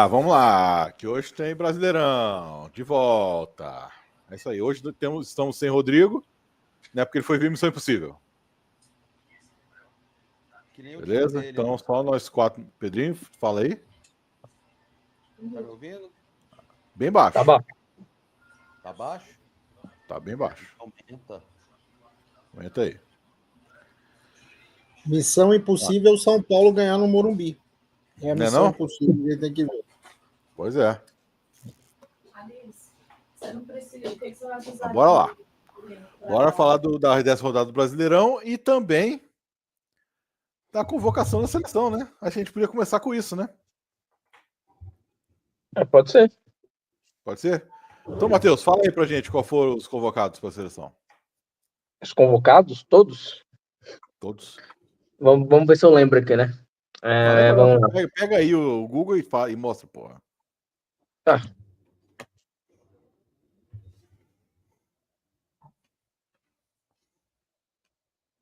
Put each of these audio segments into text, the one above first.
vamos lá, que hoje tem Brasileirão, de volta. É isso aí, hoje estamos sem Rodrigo, né, porque ele foi ver Missão Impossível. Beleza? Dele, então só nós quatro. Pedrinho, fala aí. Tá me ouvindo? Bem baixo. Tá baixo. Tá baixo? Tá bem baixo. Aumenta. Aumenta aí. Missão Impossível São Paulo ganhar no Morumbi. É a missão não? impossível que ele tem que ver. Pois é. Alice, você não precisa. O que você vai precisar? Bora lá. Bora falar da 10ª rodada do Brasileirão e também da convocação da seleção, né? A gente podia começar com isso, né? Pode ser. Pode ser? Então, Matheus, fala aí pra gente qual foram os convocados para a seleção. Os convocados, todos? Todos. Vamos ver se eu lembro aqui, né? Vamos lá. Pega aí o Google e mostra, porra. Tá.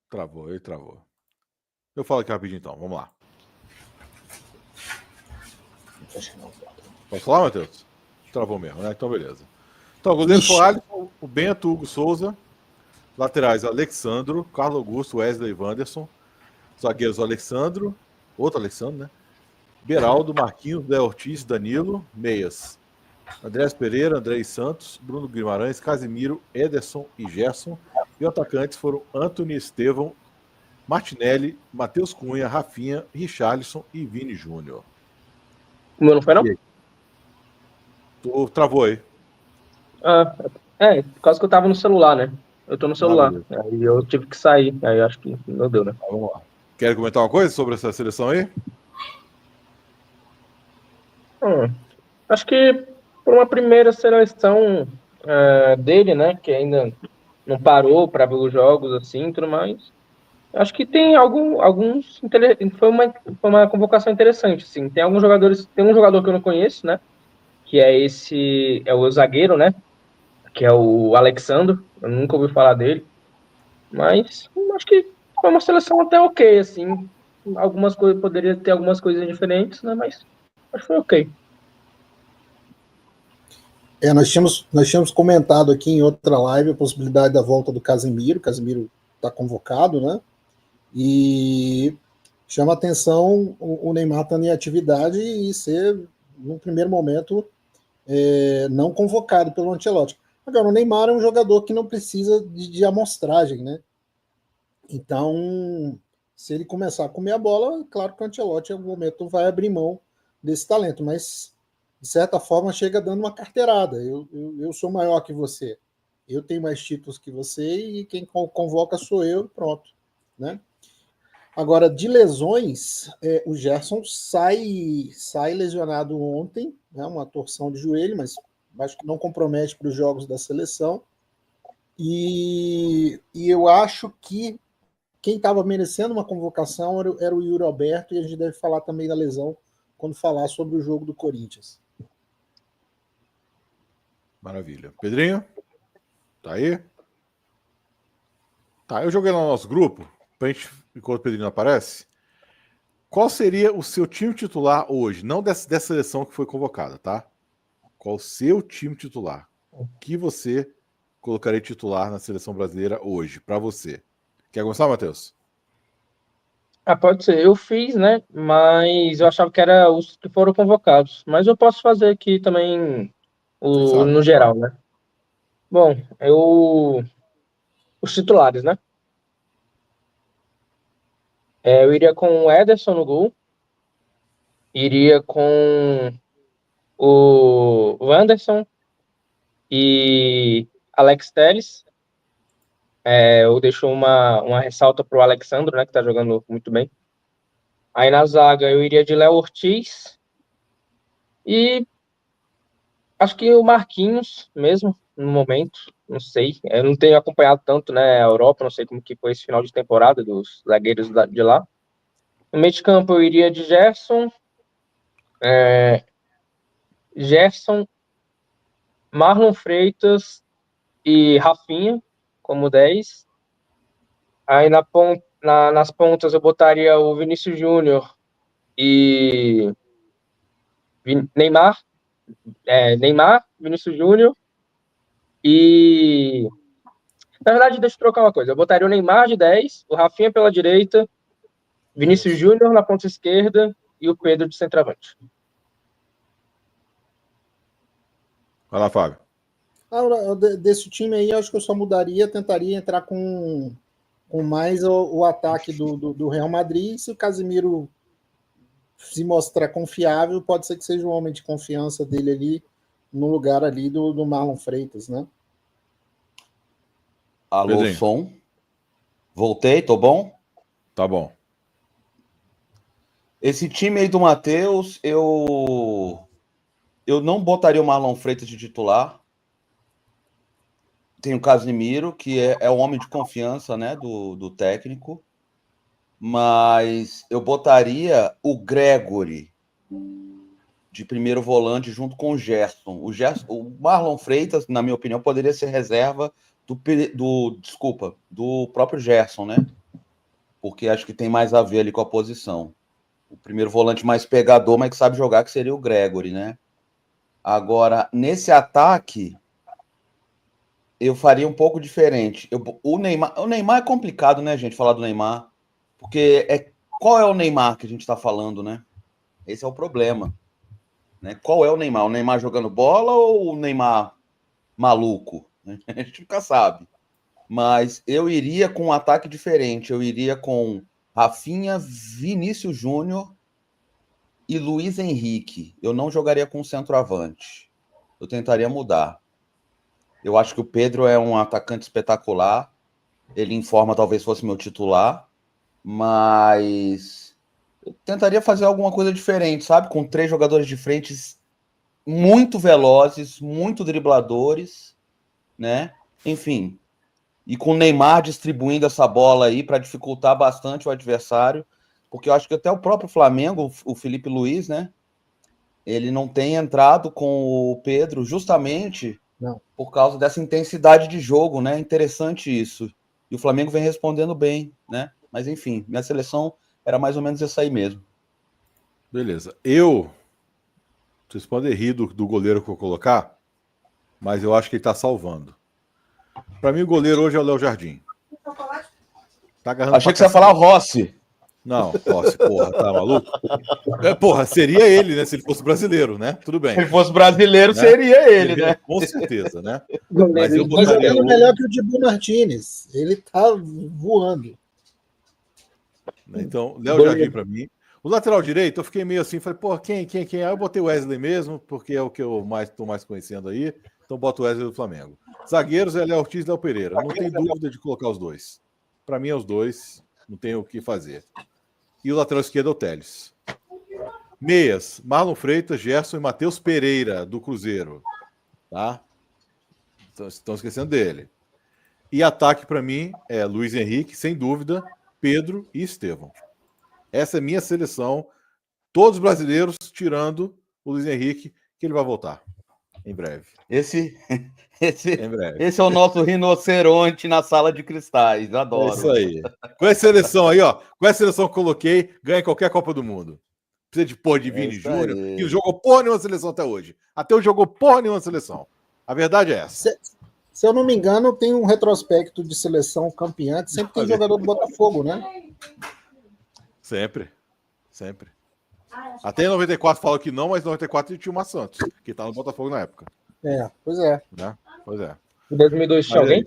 Travou, ele travou. Eu falo aqui rapidinho então, vamos lá. Posso falar, Matheus? Travou mesmo, né? Então, beleza. Então, o goleiro foi Alisson, o Bento, Hugo Souza. Laterais, Alexandro, Carlos Augusto, Wesley e Wanderson. Zagueiros, Alexandro, outro Alexandro, né? Beraldo, Marquinhos, Léo Ortiz, Danilo. Meias, Andrés Pereira, Andrei Santos, Bruno Guimarães, Casimiro, Ederson e Gerson. E os atacantes foram Antony, Estevão, Martinelli, Matheus Cunha, Rafinha, Richarlison e Vini Júnior. O meu não foi, não? Tu travou aí. Por causa que eu tava no celular, né? Eu tô no celular. Beleza. Aí eu tive que sair. Aí acho que não deu, né? Vamos lá. Quer comentar uma coisa sobre essa seleção aí? Acho que por uma primeira seleção dele, né? Que ainda não parou para ver os jogos assim, tudo mais. Acho que tem alguns foi uma convocação interessante, assim. Tem alguns jogadores, tem um jogador que eu não conheço, né? Que é o zagueiro, né? Que é o Alexandro. Eu nunca ouvi falar dele, mas acho que foi uma seleção até ok, assim. Algumas coisas poderia ter algumas coisas diferentes, né? Mas acho que foi ok. Nós tínhamos comentado aqui em outra live a possibilidade da volta do Casemiro. O Casemiro está convocado, né? E chama atenção o Neymar estando em atividade e ser, no primeiro momento, não convocado pelo Ancelotti. Agora, o Neymar é um jogador que não precisa de amostragem, né? Então, se ele começar a comer a bola, claro que o Ancelotti em algum momento vai abrir mão desse talento, mas de certa forma chega dando uma carteirada. Eu sou maior que você, eu tenho mais títulos que você e quem convoca sou eu, pronto, né? Agora, de lesões, o Gerson sai lesionado ontem, né, uma torção de joelho, mas acho que não compromete para os jogos da seleção. E eu acho que quem estava merecendo uma convocação era o Yuri Alberto, e a gente deve falar também da lesão quando falar sobre o jogo do Corinthians. Maravilha. Pedrinho? Tá aí? Tá, eu joguei lá no nosso grupo, pra gente, enquanto o Pedrinho aparece. Qual seria o seu time titular hoje? Não dessa seleção que foi convocada, tá? Qual o seu time titular? O que você colocaria titular na seleção brasileira hoje, para você? Quer começar, Matheus? Pode ser. Eu fiz, né? Mas eu achava que era os que foram convocados. Mas eu posso fazer aqui também no geral, né? Bom, os titulares, né? Eu iria com o Ederson no gol. Iria com o Wanderson e Alex Telles. Eu deixo uma ressalta para o Alexandro, né? Que tá jogando muito bem. Aí na zaga eu iria de Léo Ortiz. E acho que o Marquinhos mesmo, no momento, não sei. Eu não tenho acompanhado tanto, né, a Europa, não sei como que foi esse final de temporada dos zagueiros de lá. No meio de campo eu iria de Gerson, Marlon Freitas e Rafinha como 10. Aí nas pontas eu botaria o Vinícius Júnior e Neymar, Vinícius Júnior e... Na verdade, deixa eu trocar uma coisa. Eu botaria o Neymar de 10, o Rafinha pela direita, Vinícius Júnior na ponta esquerda e o Pedro de centroavante. Vai lá, Fábio. Desse time aí, acho que eu só mudaria, tentaria entrar com mais o ataque do Real Madrid. Se o Casemiro se mostrar confiável, pode ser que seja um homem de confiança dele ali, no lugar ali do Marlon Freitas, né? Alô, Pedrinho. som. Voltei, tô bom? Tá bom. Esse time aí do Matheus, eu não botaria o Marlon Freitas de titular. Tem o Casemiro, que é o homem de confiança, né, do técnico. Mas eu botaria o Gregory de primeiro volante junto com o Gerson. O Marlon Freitas, na minha opinião, poderia ser reserva do próprio Gerson, né? Porque acho que tem mais a ver ali com a posição. O primeiro volante mais pegador, mas que sabe jogar, que seria o Gregory, né? Agora, nesse ataque, eu faria um pouco diferente. O Neymar é complicado, né, gente, falar do Neymar. Porque qual é o Neymar que a gente está falando, né? Esse é o problema. Né? Qual é o Neymar? O Neymar jogando bola ou o Neymar maluco? A gente nunca sabe. Mas eu iria com um ataque diferente. Eu iria com Rafinha, Vinícius Júnior e Luiz Henrique. Eu não jogaria com centroavante. Eu tentaria mudar. Eu acho que o Pedro é um atacante espetacular. Ele, em forma, talvez fosse meu titular. Mas eu tentaria fazer alguma coisa diferente, sabe? Com 3 jogadores de frente muito velozes, muito dribladores, né? Enfim. E com o Neymar distribuindo essa bola aí para dificultar bastante o adversário. Porque eu acho que até o próprio Flamengo, o Felipe Luiz, né? Ele não tem entrado com o Pedro justamente por causa dessa intensidade de jogo, né? Interessante isso. E o Flamengo vem respondendo bem, né? Mas enfim, minha seleção era mais ou menos essa aí mesmo. Beleza. Vocês podem rir do goleiro que eu vou colocar, mas eu acho que ele tá salvando. Para mim, o goleiro hoje é o Léo Jardim. Tá agarrando. Achei que você ia falar o Rossi. Não, Rossi, porra, tá maluco? Porra, seria ele, né? Se ele fosse brasileiro, né? Tudo bem. Se ele fosse brasileiro, né? seria ele, né? Com certeza, né? Mas eu Tá botaria jogando melhor que o Dibu Martinez. Ele tá voando. Então, Léo Jardim para mim. O lateral direito, eu fiquei meio assim, falei, pô, quem? Aí eu botei o Wesley mesmo, porque é o que eu tô mais conhecendo aí. Então boto o Wesley do Flamengo. Zagueiros é Léo Ortiz e Léo Pereira. Não tem dúvida de colocar os dois. Para mim é os dois, não tem o que fazer. E o lateral esquerdo é o Telles. Meias, Marlon Freitas, Gerson e Matheus Pereira, do Cruzeiro. Tá? Estão esquecendo dele. E ataque para mim é Luiz Henrique, sem dúvida, Pedro e Estevão. Essa é minha seleção. Todos brasileiros, tirando o Luiz Henrique, que ele vai voltar em breve. Esse Em breve. é o nosso rinoceronte na sala de cristais. Adoro. É isso aí. Com essa seleção aí, ó. Com essa seleção que eu coloquei, ganha qualquer Copa do Mundo. Precisa de porra de Vini Júnior, que não jogou porra nenhuma seleção até hoje. Até hoje jogou porra nenhuma seleção. A verdade é essa. Se eu não me engano, tem um retrospecto de seleção campeã, sempre tem jogador do Botafogo, né? Sempre. Até em 94 falou que não, mas em 94 tinha uma Santos, que tá no Botafogo na época. Pois é. Né? Pois é. Em 2002 tinha alguém?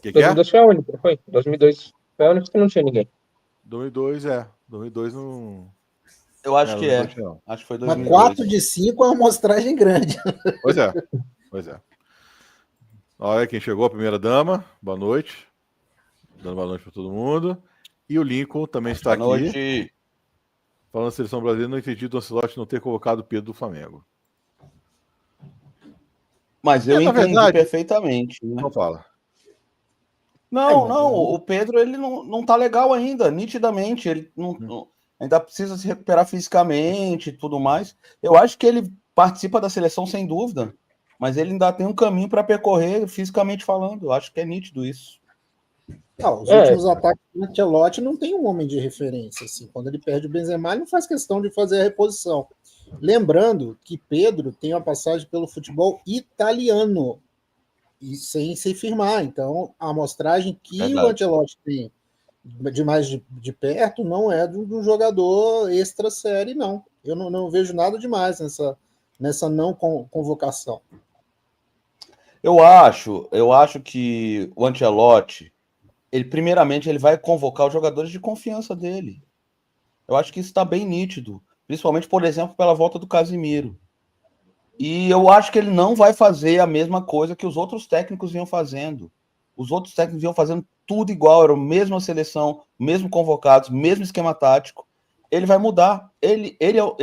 Que 2002 foi a única, não foi? 2002 foi a única que não tinha ninguém. 2002 2002 não... Eu acho que é. Não. Acho que foi Mas 2002. 4 de 5 é uma amostragem grande. Pois é. Olha quem chegou, a primeira dama. Boa noite. Dando boa noite para todo mundo. E o Lincoln também está aqui. Boa noite. Falando da seleção brasileira, não entendi do Ancelotti não ter colocado o Pedro do Flamengo. Mas eu entendi verdade, perfeitamente. Né? Não fala. Não, o Pedro ele não tá legal ainda, nitidamente. Ele ainda precisa se recuperar fisicamente e tudo mais. Eu acho que ele participa da seleção sem dúvida, mas ele ainda tem um caminho para percorrer fisicamente falando. Eu acho que é nítido isso. Não, os últimos ataques do Ancelotti não tem um homem de referência. Assim. Quando ele perde o Benzema, ele não faz questão de fazer a reposição. Lembrando que Pedro tem uma passagem pelo futebol italiano e sem se firmar. Então, a amostragem que Verdade. o Ancelotti tem de mais de perto não é de um jogador extra série, não. Eu não vejo nada demais nessa não convocação. Eu acho que o Ancelotti, primeiramente, ele vai convocar os jogadores de confiança dele. Eu acho que isso está bem nítido, principalmente, por exemplo, pela volta do Casimiro. E eu acho que ele não vai fazer a mesma coisa que os outros técnicos vinham fazendo. Os outros técnicos vinham fazendo tudo igual, era a mesma seleção, mesmo convocados, mesmo esquema tático. Ele vai mudar. Ele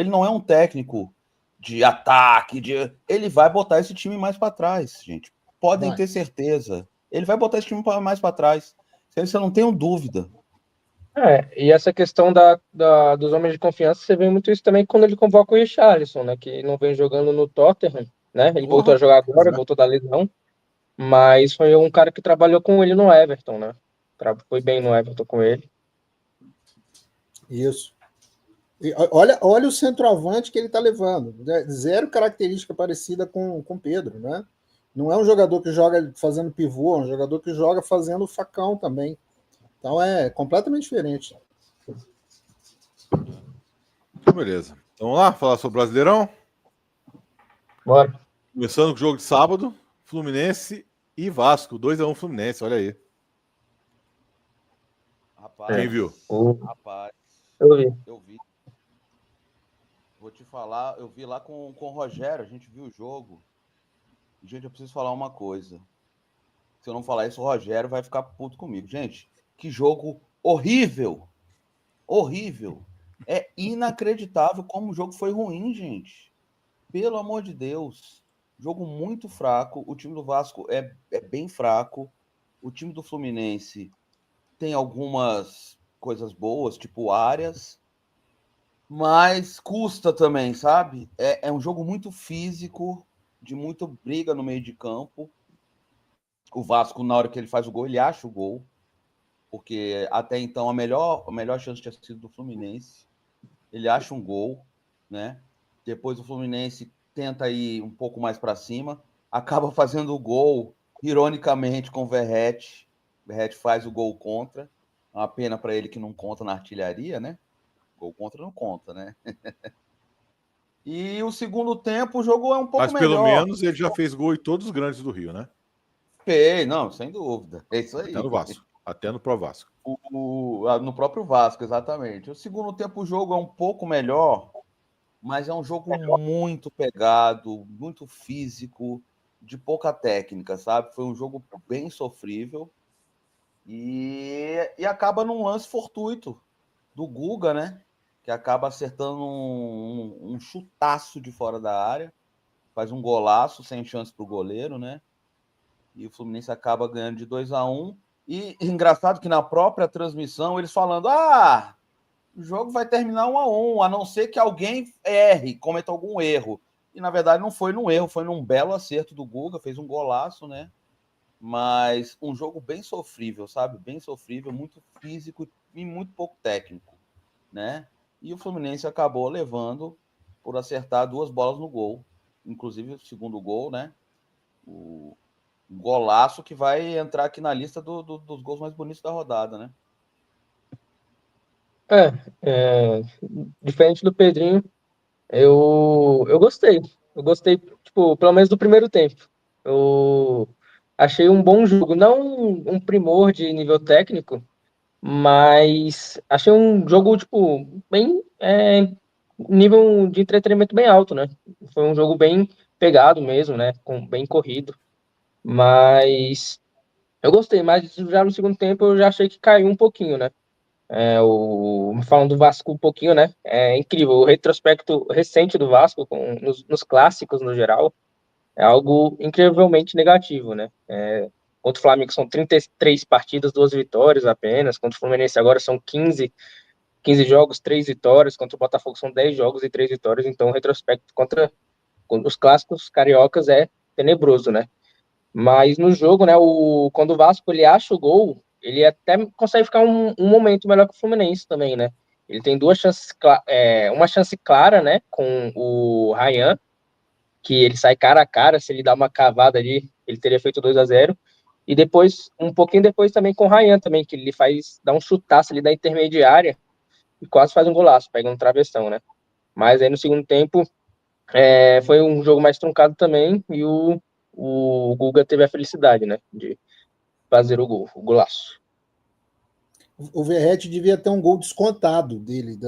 não é um técnico de ataque, ele vai botar esse time mais para trás, gente. Podem ter certeza. Ele vai botar esse time mais para trás. Isso eu não tenho dúvida. E essa questão dos homens de confiança, você vê muito isso também quando ele convoca o Richarlison, né? Que não vem jogando no Tottenham, né? Ele voltou a jogar agora, voltou da lesão, mas foi um cara que trabalhou com ele no Everton, né? Foi bem no Everton com ele. Isso. E olha o centroavante que ele está levando. Zero característica parecida com Pedro, né? Não é um jogador que joga fazendo pivô, é um jogador que joga fazendo facão também. Então é completamente diferente. Beleza. Então, vamos lá falar sobre o Brasileirão? Bora. Começando com o jogo de sábado, Fluminense e Vasco. 2-1 Fluminense, olha aí. Rapaz, quem viu? Rapaz, eu vi. Vou te falar, eu vi lá com o Rogério, a gente viu o jogo. Gente, eu preciso falar uma coisa. Se eu não falar isso, o Rogério vai ficar puto comigo. Gente, que jogo horrível. Horrível. É inacreditável como o jogo foi ruim, gente. Pelo amor de Deus. Jogo muito fraco. O time do Vasco é bem fraco. O time do Fluminense tem algumas coisas boas, tipo áreas. Mas custa também, sabe? É um jogo muito físico, de muita briga no meio de campo. O Vasco, na hora que ele faz o gol, ele acha o gol. Porque até então a melhor chance tinha sido do Fluminense. Ele acha um gol, né? Depois o Fluminense tenta ir um pouco mais para cima, acaba fazendo o gol, ironicamente, com o Verratti. O Verratti faz o gol contra. Uma pena para ele que não conta na artilharia, né? Gol contra não conta, né? E o segundo tempo, o jogo é um pouco melhor. Mas pelo menos ele já fez gol em todos os grandes do Rio, né? Não, sem dúvida. É isso aí. Até no Vasco. Até no Pro Vasco. No próprio Vasco, exatamente. O segundo tempo, o jogo é um pouco melhor, mas é um jogo muito pegado, muito físico, de pouca técnica, sabe? Foi um jogo bem sofrível e acaba num lance fortuito do Guga, né? Que acaba acertando um chutaço de fora da área, faz um golaço sem chance para o goleiro, né? E o Fluminense acaba ganhando de 2-1. E engraçado que na própria transmissão eles falando: o jogo vai terminar 1-1, a não ser que alguém erre, cometa algum erro. E na verdade não foi num erro, foi num belo acerto do Guga, fez um golaço, né? Mas um jogo bem sofrível, sabe? Bem sofrível, muito físico e muito pouco técnico, né? E o Fluminense acabou levando por acertar 2 bolas no gol, inclusive o segundo gol, né? O golaço que vai entrar aqui na lista dos gols mais bonitos da rodada, né? Diferente do Pedrinho, eu gostei. Eu gostei, tipo, pelo menos do primeiro tempo. Eu achei um bom jogo. Não um primor de nível técnico, mas achei um jogo, tipo, bem nível de entretenimento bem alto, né? Foi um jogo bem pegado mesmo, né? Bem corrido. Mas eu gostei, mas já no segundo tempo eu já achei que caiu um pouquinho, né? Falando do Vasco um pouquinho, né? É incrível. O retrospecto recente do Vasco, nos clássicos no geral, é algo incrivelmente negativo, né? Contra o Flamengo são 33 partidas, 2 vitórias apenas. Contra o Fluminense agora são 15 jogos, 3 vitórias. Contra o Botafogo são 10 jogos e 3 vitórias. Então o retrospecto contra os clássicos cariocas é tenebroso, né? Mas no jogo, né, quando o Vasco ele acha o gol, ele até consegue ficar um momento melhor que o Fluminense também, né? Ele tem duas chances, uma chance clara, né, com o Ryan, que ele sai cara a cara, se ele dá uma cavada ali, ele teria feito 2-0. E depois, um pouquinho depois também com o Ryan também, que ele dá um chutaço ali da intermediária e quase faz um golaço, pega um travessão, né? Mas aí no segundo tempo foi um jogo mais truncado também e o Guga teve a felicidade, né, de fazer o golaço. O Verratti devia ter um gol descontado dele,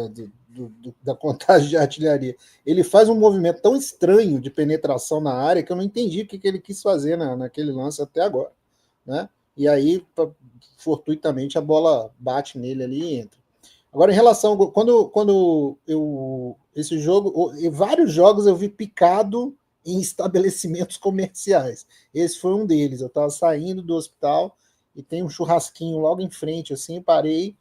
da contagem de artilharia. Ele faz um movimento tão estranho de penetração na área que eu não entendi o que ele quis fazer naquele lance até agora, né? E aí, fortuitamente, a bola bate nele ali e entra. Agora, em relação quando esse jogo, em vários jogos eu vi picado em estabelecimentos comerciais. Esse foi um deles. Eu estava saindo do hospital e tem um churrasquinho logo em frente, assim, parei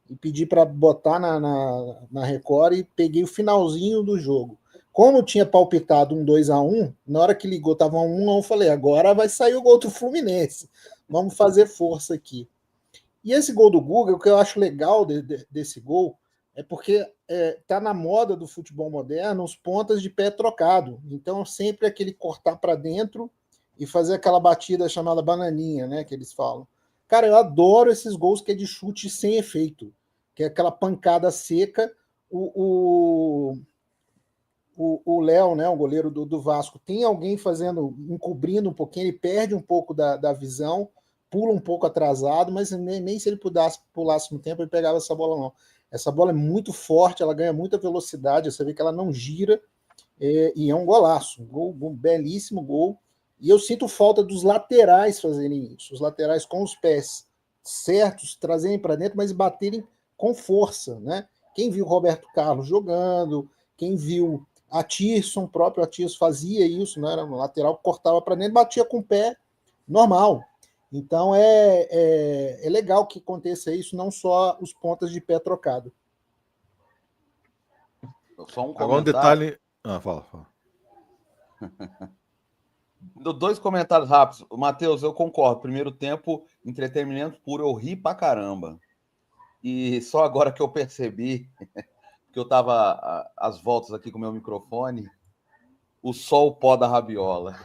e pedi para botar na Record e peguei o finalzinho do jogo. Como tinha palpitado 2-1, na hora que ligou estava 1-1, eu falei, agora vai sair o gol do Fluminense. Vamos fazer força aqui. E esse gol do Guga, o que eu acho legal desse gol é porque tá na moda do futebol moderno os pontas de pé trocado. Então, sempre aquele cortar para dentro e fazer aquela batida chamada bananinha, né, que eles falam. Cara, eu adoro esses gols que é de chute sem efeito, que é aquela pancada seca. O Léo, né, o goleiro do Vasco, tem alguém encobrindo um pouquinho, ele perde um pouco da visão, pula um pouco atrasado, mas nem se ele pulasse no tempo, ele pegava essa bola, não. Essa bola é muito forte, ela ganha muita velocidade, você vê que ela não gira, e é um golaço, um belíssimo gol. E eu sinto falta dos laterais fazerem isso, os laterais com os pés certos, trazerem para dentro, mas baterem com força, né? Quem viu o Roberto Carlos jogando, quem viu o próprio Atirson fazia isso, né? Era um lateral que cortava para dentro, batia com o pé normal. Então é legal que aconteça isso, não só os pontas de pé trocado. Só um Agora um comentário. detalhe. Fala. Dois comentários rápidos. Matheus, eu concordo. Primeiro tempo, entretenimento puro, eu ri pra caramba. E só agora que eu percebi que eu tava às voltas aqui com o meu microfone, o sol pó da rabiola.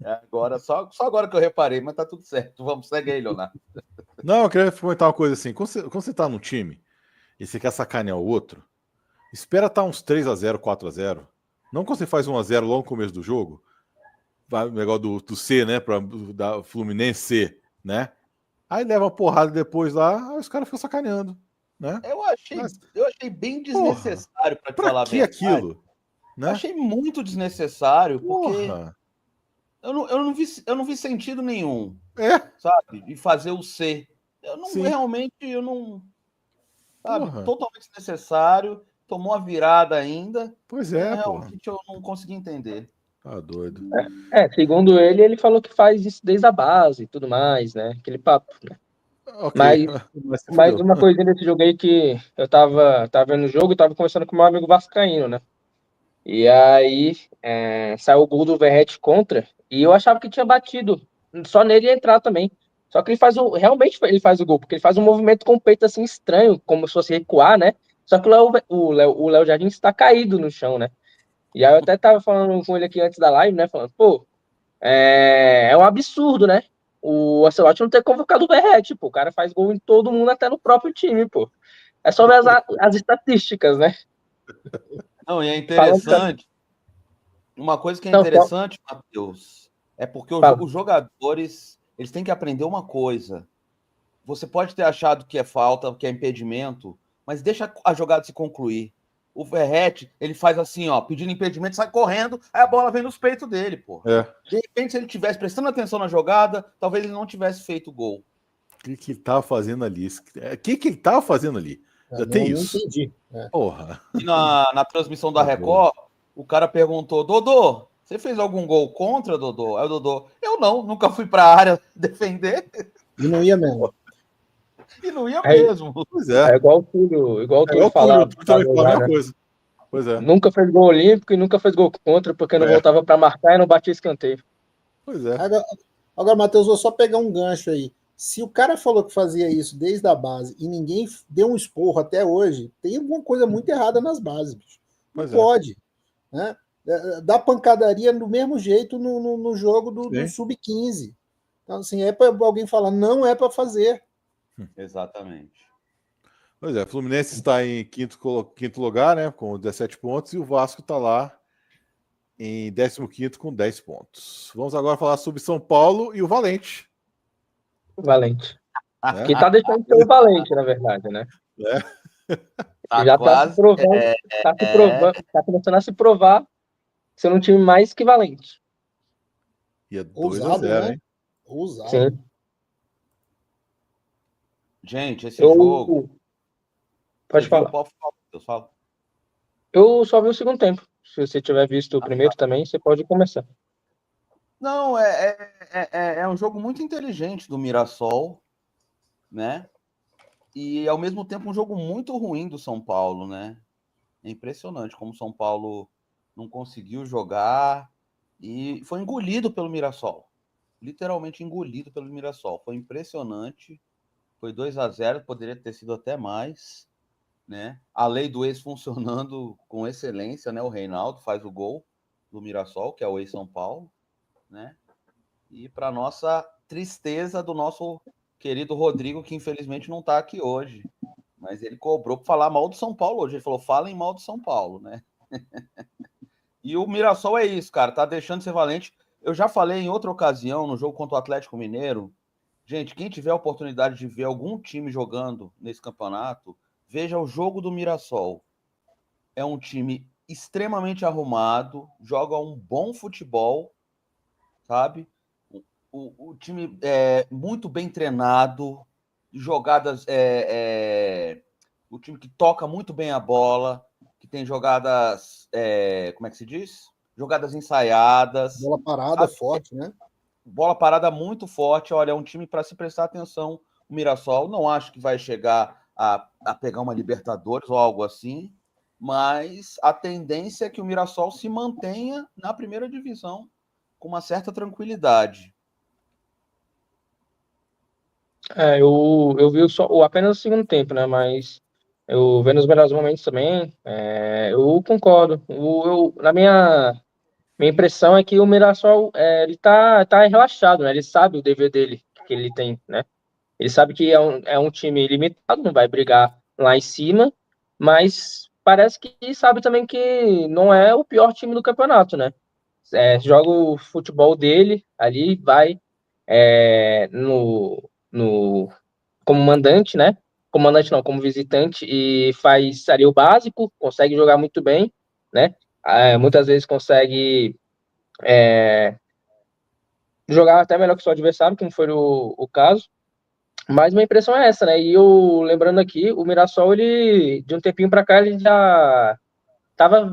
Agora, só agora que eu reparei, mas tá tudo certo. Vamos, segue aí, Leonardo. Não, eu queria comentar uma coisa assim. Quando você tá num time e você quer sacanear o outro, espera estar uns 3-0, 4-0. Não quando você faz 1-0 logo no começo do jogo, o negócio do C, né? Da Fluminense C, né? Aí leva uma porrada depois lá, aí os caras ficam sacaneando, né? Eu achei bem desnecessário, para te falar que bem. Aquilo? Né? Achei muito desnecessário, porque Porra. eu não vi sentido nenhum, sabe? De fazer o C. Realmente, sabe, Porra. totalmente desnecessário, tomou a virada ainda. Pois realmente eu não consegui entender. Tá doido. Segundo ele falou que faz isso desde a base e tudo mais, né? Aquele papo, né? Okay. Mas uma coisinha desse jogo aí que eu tava vendo o jogo e tava conversando com meu amigo vascaíno, né? E aí saiu o gol do Verratti contra, e eu achava que tinha batido. Só nele ia entrar também. Só que realmente ele faz o gol, porque ele faz um movimento com o peito assim estranho, como se fosse recuar, né? Só que o Léo Jardim está caído no chão, né? E aí eu até tava falando com ele aqui antes da live, né? Falando, pô, é um absurdo, né? O Ancelotti não ter convocado o Verratti, pô. O cara faz gol em todo mundo, até no próprio time, pô. É só ver as estatísticas, né? Não, e é interessante. Uma coisa que é interessante, Matheus, é porque os jogadores, eles têm que aprender uma coisa. Você pode ter achado que é falta, que é impedimento, mas deixa a jogada se concluir. O Verratti, ele faz assim, ó, pedindo impedimento, sai correndo, aí a bola vem nos peitos dele, pô. De repente, se ele tivesse prestando atenção na jogada, talvez ele não tivesse feito o gol. O que ele tava fazendo ali? O que ele tava fazendo ali? Já tem isso. Não entendi. Porra. E na transmissão da Record, o cara perguntou, Dodô, você fez algum gol contra, Dodô? Aí o Dodô, eu não, nunca fui pra área defender. E não ia mesmo. E não ia mesmo. Pois é. É igual o Túlio falava a mesma coisa. Pois é. Nunca fez gol olímpico e nunca fez gol contra, porque não voltava para marcar e não batia escanteio. Pois é. Agora, Matheus, vou só pegar um gancho aí. Se o cara falou que fazia isso desde a base e ninguém deu um esporro até hoje, tem alguma coisa muito errada nas bases, bicho. Não Pois é. pode. Né? Dá pancadaria do mesmo jeito no jogo do Sim. Sub-15. Então, assim, é para alguém falar, não é para fazer. Exatamente. Pois é, o Fluminense está em quinto lugar, né, com 17 pontos, e o Vasco está lá em 15º com 10 pontos. Vamos agora falar sobre São Paulo e o Valente. Valente. Né? Que tá deixando de ser o Valente, na verdade, né? Tá Já quase. tá se provando, tá começando a se provar ser um time mais que Valente. E é 2-0, Ousado, né? hein? Ousado. Sim. Gente, esse jogo. Pode Você viu? falar. Pode falar, Deus, fala. Eu só vi o segundo tempo. Se você tiver visto o primeiro também, você pode começar. Não, é um jogo muito inteligente do Mirassol, né? E ao mesmo tempo um jogo muito ruim do São Paulo, né? É impressionante como o São Paulo não conseguiu jogar e foi engolido pelo Mirassol. Literalmente engolido pelo Mirassol. Foi impressionante. Foi 2-0, poderia ter sido até mais, né? A lei do ex funcionando com excelência, né? O Reinaldo faz o gol do Mirassol, que é o ex-São Paulo, né? E para nossa tristeza do nosso querido Rodrigo, que infelizmente não está aqui hoje, mas ele cobrou para falar mal do São Paulo hoje. Ele falou: falem mal do São Paulo, né? E o Mirassol é isso, cara, tá deixando de ser valente. Eu já falei em outra ocasião, no jogo contra o Atlético Mineiro. Gente, quem tiver a oportunidade de ver algum time jogando nesse campeonato, veja o jogo do Mirassol. É um time extremamente arrumado, joga um bom futebol, sabe? O time é muito bem treinado, jogadas. O time que toca muito bem a bola, que tem jogadas. Como é que se diz? Jogadas ensaiadas. Bola parada forte, né? Bola parada muito forte. Olha, é um time para se prestar atenção. O Mirassol não acho que vai chegar a pegar uma Libertadores ou algo assim, mas a tendência é que o Mirassol se mantenha na primeira divisão com uma certa tranquilidade. Eu vi apenas o segundo tempo, né? Mas eu vendo os melhores momentos também, eu concordo. Na minha impressão é que o Mirassol ele tá relaxado, né? Ele sabe o dever dele que ele tem, né? Ele sabe que é um time limitado, não vai brigar lá em cima, mas parece que sabe também que não é o pior time do campeonato, né? Joga o futebol dele ali, vai como mandante, né? Comandante não, como visitante e faz ali o básico, consegue jogar muito bem, né? Muitas vezes consegue jogar até melhor que o seu adversário, como foi o caso. Mas minha impressão é essa, né? E eu, lembrando aqui, o Mirassol, ele, de um tempinho pra cá, ele já tava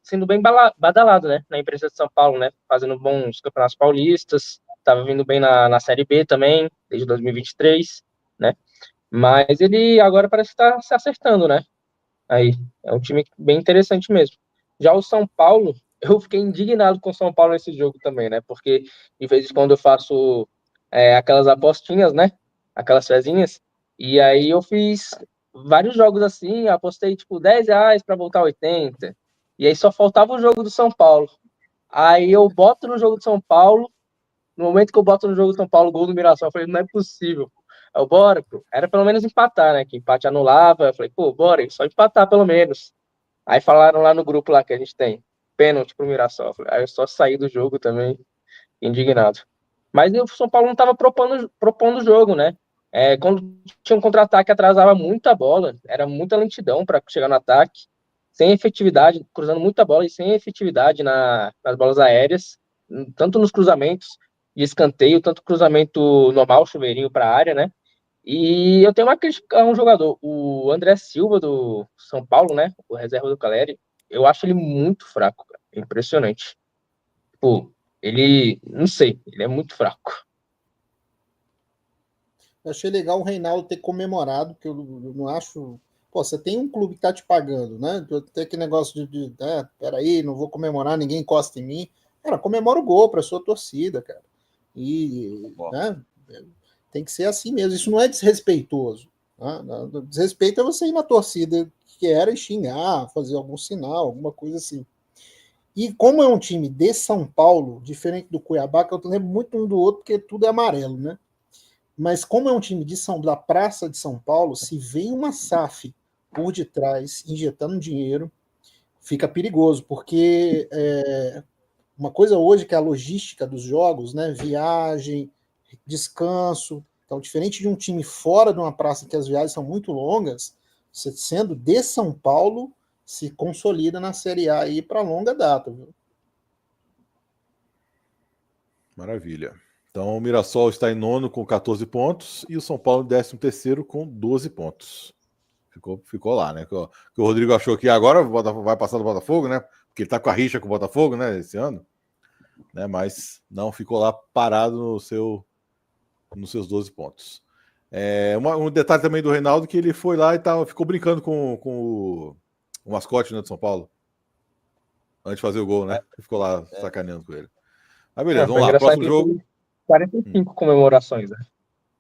sendo bem badalado, né? Na imprensa de São Paulo, né? Fazendo bons campeonatos paulistas, tava vindo bem na Série B também, desde 2023, né? Mas ele agora parece que tá se acertando, né? Aí, é um time bem interessante mesmo. Já o São Paulo, eu fiquei indignado com o São Paulo nesse jogo também, né? Porque de vez em quando eu faço aquelas apostinhas, né? Aquelas fezinhas. E aí eu fiz vários jogos assim, apostei tipo R$10 para voltar 80. E aí só faltava o jogo do São Paulo. Aí eu boto no jogo do São Paulo. No momento que eu boto no jogo do São Paulo, gol do Mirassol, eu falei, não é possível. Eu, bora, pô. Era pelo menos empatar, né? Que empate anulava. Eu falei, pô, bora, só empatar pelo menos. Aí falaram lá no grupo lá que a gente tem, pênalti pro Mirassol. Aí eu só saí do jogo também, indignado. Mas o São Paulo não estava propondo o jogo, né? Quando tinha um contra-ataque, atrasava muita bola, era muita lentidão para chegar no ataque, sem efetividade, cruzando muita bola e sem efetividade nas bolas aéreas, tanto nos cruzamentos de escanteio, tanto cruzamento normal, chuveirinho para a área, né? E eu tenho uma crítica a um jogador, o André Silva do São Paulo, né? O reserva do Caleri. Eu acho ele muito fraco, cara. Impressionante. Pô, ele, não sei, ele é muito fraco. Eu achei legal o Reinaldo ter comemorado, porque eu não acho. Pô, você tem um clube que tá te pagando, né? Tem aquele negócio peraí, não vou comemorar, ninguém encosta em mim. Cara, comemora o gol para sua torcida, cara. E, né? Tem que ser assim mesmo. Isso não é desrespeitoso. Tá? Desrespeito é você ir na torcida que era e xingar, fazer algum sinal, alguma coisa assim. E como é um time de São Paulo, diferente do Cuiabá, que eu lembro muito um do outro, porque tudo é amarelo, né? Mas como é um time da Praça de São Paulo, se vem uma SAF por detrás, injetando dinheiro, fica perigoso, porque uma coisa hoje que é a logística dos jogos, né? Viagem, descanso. Então, diferente de um time fora de uma praça que as viagens são muito longas, você sendo de São Paulo, se consolida na Série A aí para longa data, viu? Maravilha. Então o Mirassol está em nono com 14 pontos e o São Paulo em 13º com 12 pontos. Ficou lá, né? Que o Rodrigo achou que agora vai passar do Botafogo, né? Porque ele tá com a rixa com o Botafogo, né? Esse ano. Né? Mas não, ficou lá parado nos seus 12 pontos. Um detalhe também do Reinaldo que ele foi lá e ficou brincando com o mascote, né, de São Paulo. Antes de fazer o gol, né? Ficou lá sacaneando com ele. Mas beleza, Foi vamos lá. engraçado Próximo que jogo. teve 45 comemorações, né?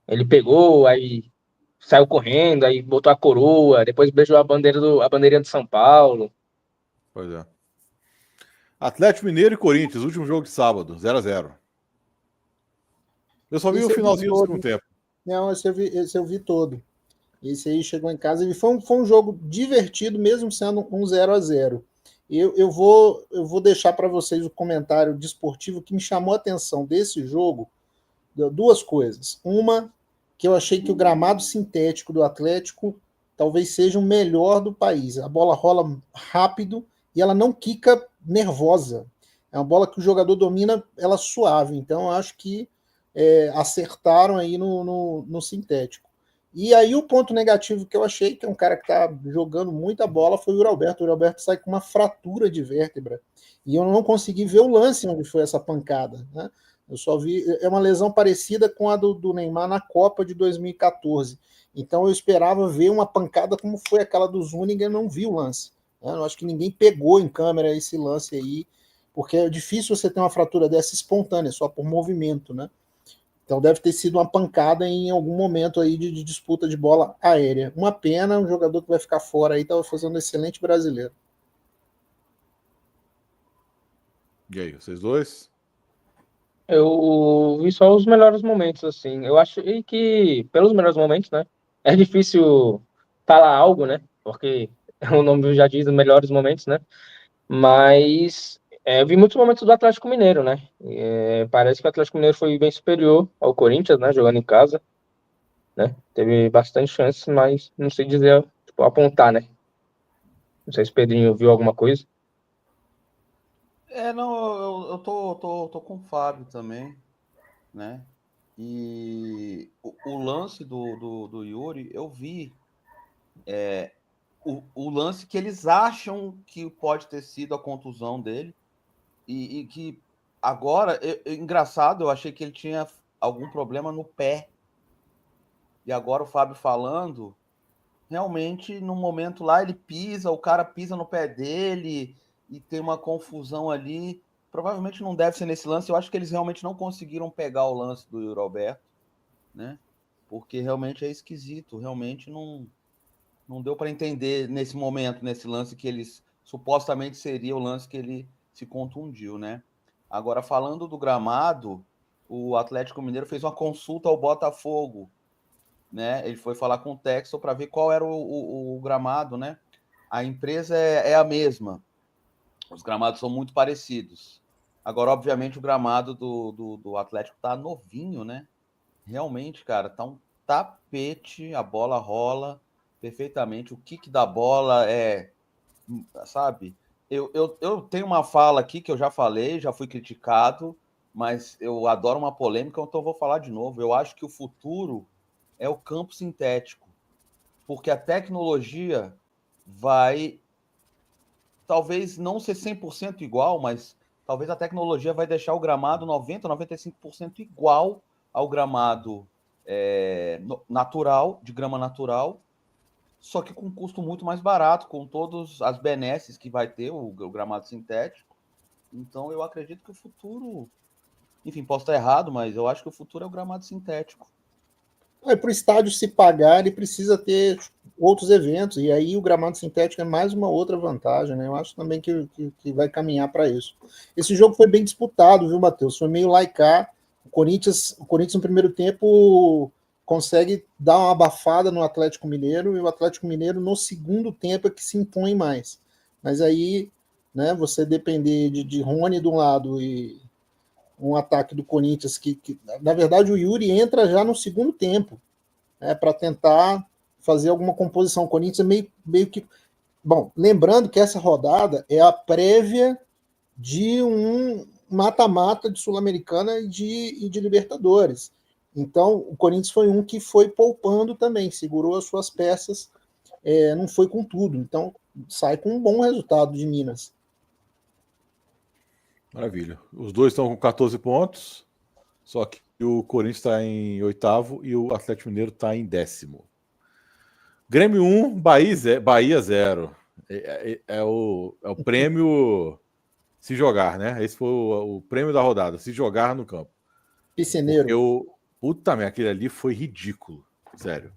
Ele pegou, aí saiu correndo, aí botou a coroa, depois beijou a bandeirinha de São Paulo. Pois é. Atlético Mineiro e Corinthians, último jogo de sábado, 0-0. Eu só vi Esse o eu vi finalzinho do todo. segundo tempo. Não, esse eu vi todo. Esse aí chegou em casa e foi um jogo divertido, mesmo sendo um 0-0. Eu vou deixar para vocês o comentário desportivo que me chamou a atenção desse jogo. Duas coisas. Uma, que eu achei que o gramado sintético do Atlético talvez seja o melhor do país. A bola rola rápido e ela não quica nervosa. É uma bola que o jogador domina, ela suave. Então, eu acho que acertaram aí no sintético. E aí o ponto negativo que eu achei, que é um cara que está jogando muita bola, foi o Urialberto. O Urialberto sai com uma fratura de vértebra. E eu não consegui ver o lance onde foi essa pancada, né? Eu só vi. É uma lesão parecida com a do Neymar na Copa de 2014. Então eu esperava ver uma pancada como foi aquela do Zúñiga, não vi o lance. Né? Eu acho que ninguém pegou em câmera esse lance aí, porque é difícil você ter uma fratura dessa espontânea, só por movimento, né? Então deve ter sido uma pancada em algum momento aí de disputa de bola aérea. Uma pena, um jogador que vai ficar fora aí estava fazendo um excelente brasileiro. E aí, vocês dois? Eu vi só os melhores momentos, assim. Eu acho que, pelos melhores momentos, né? É difícil falar algo, né? Porque o nome já diz os melhores momentos, né? Mas eu vi muitos momentos do Atlético Mineiro, né? Parece que o Atlético Mineiro foi bem superior ao Corinthians, né? Jogando em casa, né? Teve bastante chances, mas não sei dizer, tipo, apontar, né? Não sei se o Pedrinho viu alguma coisa. Não, eu tô com o Fábio também, né? E o lance do Yuri, eu vi o lance que eles acham que pode ter sido a contusão dele, e que agora, engraçado, eu achei que ele tinha algum problema no pé. E agora o Fábio falando, realmente, no momento lá, ele pisa, o cara pisa no pé dele e tem uma confusão ali. Provavelmente não deve ser nesse lance. Eu acho que eles realmente não conseguiram pegar o lance do Yuri Alberto, né? Porque realmente é esquisito. Realmente não deu para entender nesse momento, nesse lance que eles supostamente seria o lance que ele se contundiu, né? Agora, falando do gramado, o Atlético Mineiro fez uma consulta ao Botafogo, né? Ele foi falar com o Texel para ver qual era o gramado, né? A empresa é a mesma. Os gramados são muito parecidos. Agora, obviamente, o gramado do Atlético tá novinho, né? Realmente, cara, tá um tapete, a bola rola perfeitamente. O kick da bola sabe? Eu tenho uma fala aqui que eu já falei, já fui criticado, mas eu adoro uma polêmica, então vou falar de novo. Eu acho que o futuro é o campo sintético, porque a tecnologia vai, talvez não ser 100% igual, mas talvez a tecnologia vai deixar o gramado 90%, 95% igual ao gramado natural, de grama natural, só que com um custo muito mais barato, com todas as benesses que vai ter o gramado sintético. Então eu acredito que o futuro, enfim, posso estar errado, mas eu acho que o futuro é o gramado sintético. Para o estádio se pagar, ele precisa ter outros eventos, e aí o gramado sintético é mais uma outra vantagem, né? Eu acho também que vai caminhar para isso. Esse jogo foi bem disputado, viu, Matheus? Foi meio lá e cá. O Corinthians no primeiro tempo consegue dar uma abafada no Atlético Mineiro, e o Atlético Mineiro no segundo tempo é que se impõe mais. Mas aí, né, você depender de Rony de um lado e um ataque do Corinthians que na verdade o Yuri entra já no segundo tempo, né, para tentar fazer alguma composição. O Corinthians é meio que... Bom, lembrando que essa rodada é a prévia de um mata-mata de Sul-Americana e de Libertadores. Então, o Corinthians foi um que foi poupando também, segurou as suas peças, não foi com tudo. Então, sai com um bom resultado de Minas. Maravilha. Os dois estão com 14 pontos, só que o Corinthians está em 8º e o Atlético Mineiro está em 10º. Grêmio 1, Bahia 0. É o prêmio se jogar, né? Esse foi o prêmio da rodada, se jogar no campo. Piscineiro. Puta merda, aquele ali foi ridículo, sério.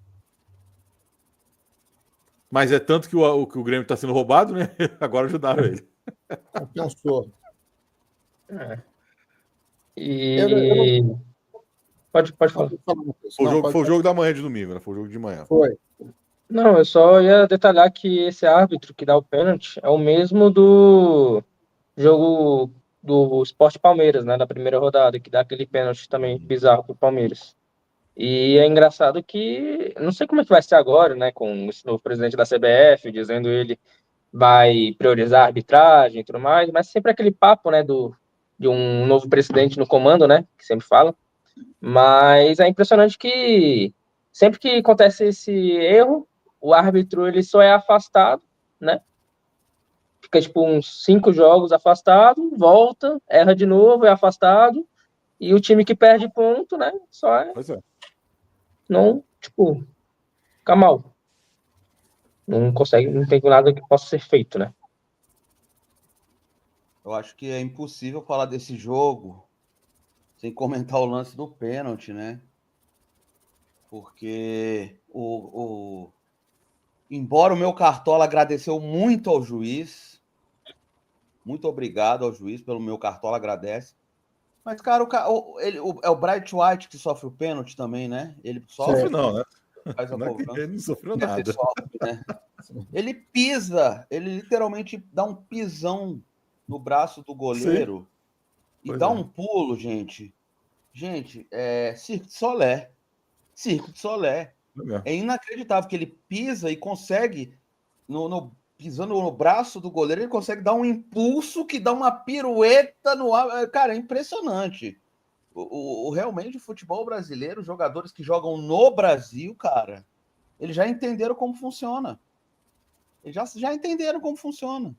Mas é tanto que o Grêmio está sendo roubado, né? Agora ajudaram ele. Compensou. E... Pode falar. Foi o jogo da manhã de domingo, né? Foi o jogo de manhã. Foi. Não, eu só ia detalhar que esse árbitro que dá o pênalti é o mesmo do jogo do Sport Palmeiras, né? Da primeira rodada, que dá aquele pênalti também bizarro pro Palmeiras. E é engraçado que, não sei como é que vai ser agora, né? Com esse novo presidente da CBF, dizendo ele vai priorizar a arbitragem e tudo mais, mas sempre aquele papo, né? De um novo presidente no comando, né? Que sempre fala. Mas é impressionante que sempre que acontece esse erro, o árbitro ele só é afastado, né? Fica tipo uns 5 jogos afastado, volta, erra de novo, é afastado, e o time que perde ponto, né? Só é. Pois é. Não, tipo, fica mal. Não consegue, não tem nada que possa ser feito, né? Eu acho que é impossível falar desse jogo sem comentar o lance do pênalti, né? Porque embora o meu Cartola agradeceu muito ao juiz, muito obrigado ao juiz pelo meu Cartola, agradece. Mas, cara, é o Bright White que sofre o pênalti também, né? Ele Sofre não, né? Faz a cobrança. Ele não sofreu nada. Sofre, né? Ele pisa, ele literalmente dá um pisão no braço do goleiro. Sim. E dá um pulo, gente. Gente, Circo de Solé. Circo de Solé. É inacreditável que ele pisa e consegue, pisando no braço do goleiro, ele consegue dar um impulso que dá uma pirueta no ar. Cara, é impressionante. Realmente, o futebol brasileiro, os jogadores que jogam no Brasil, cara, eles já entenderam como funciona. Eles já entenderam como funciona.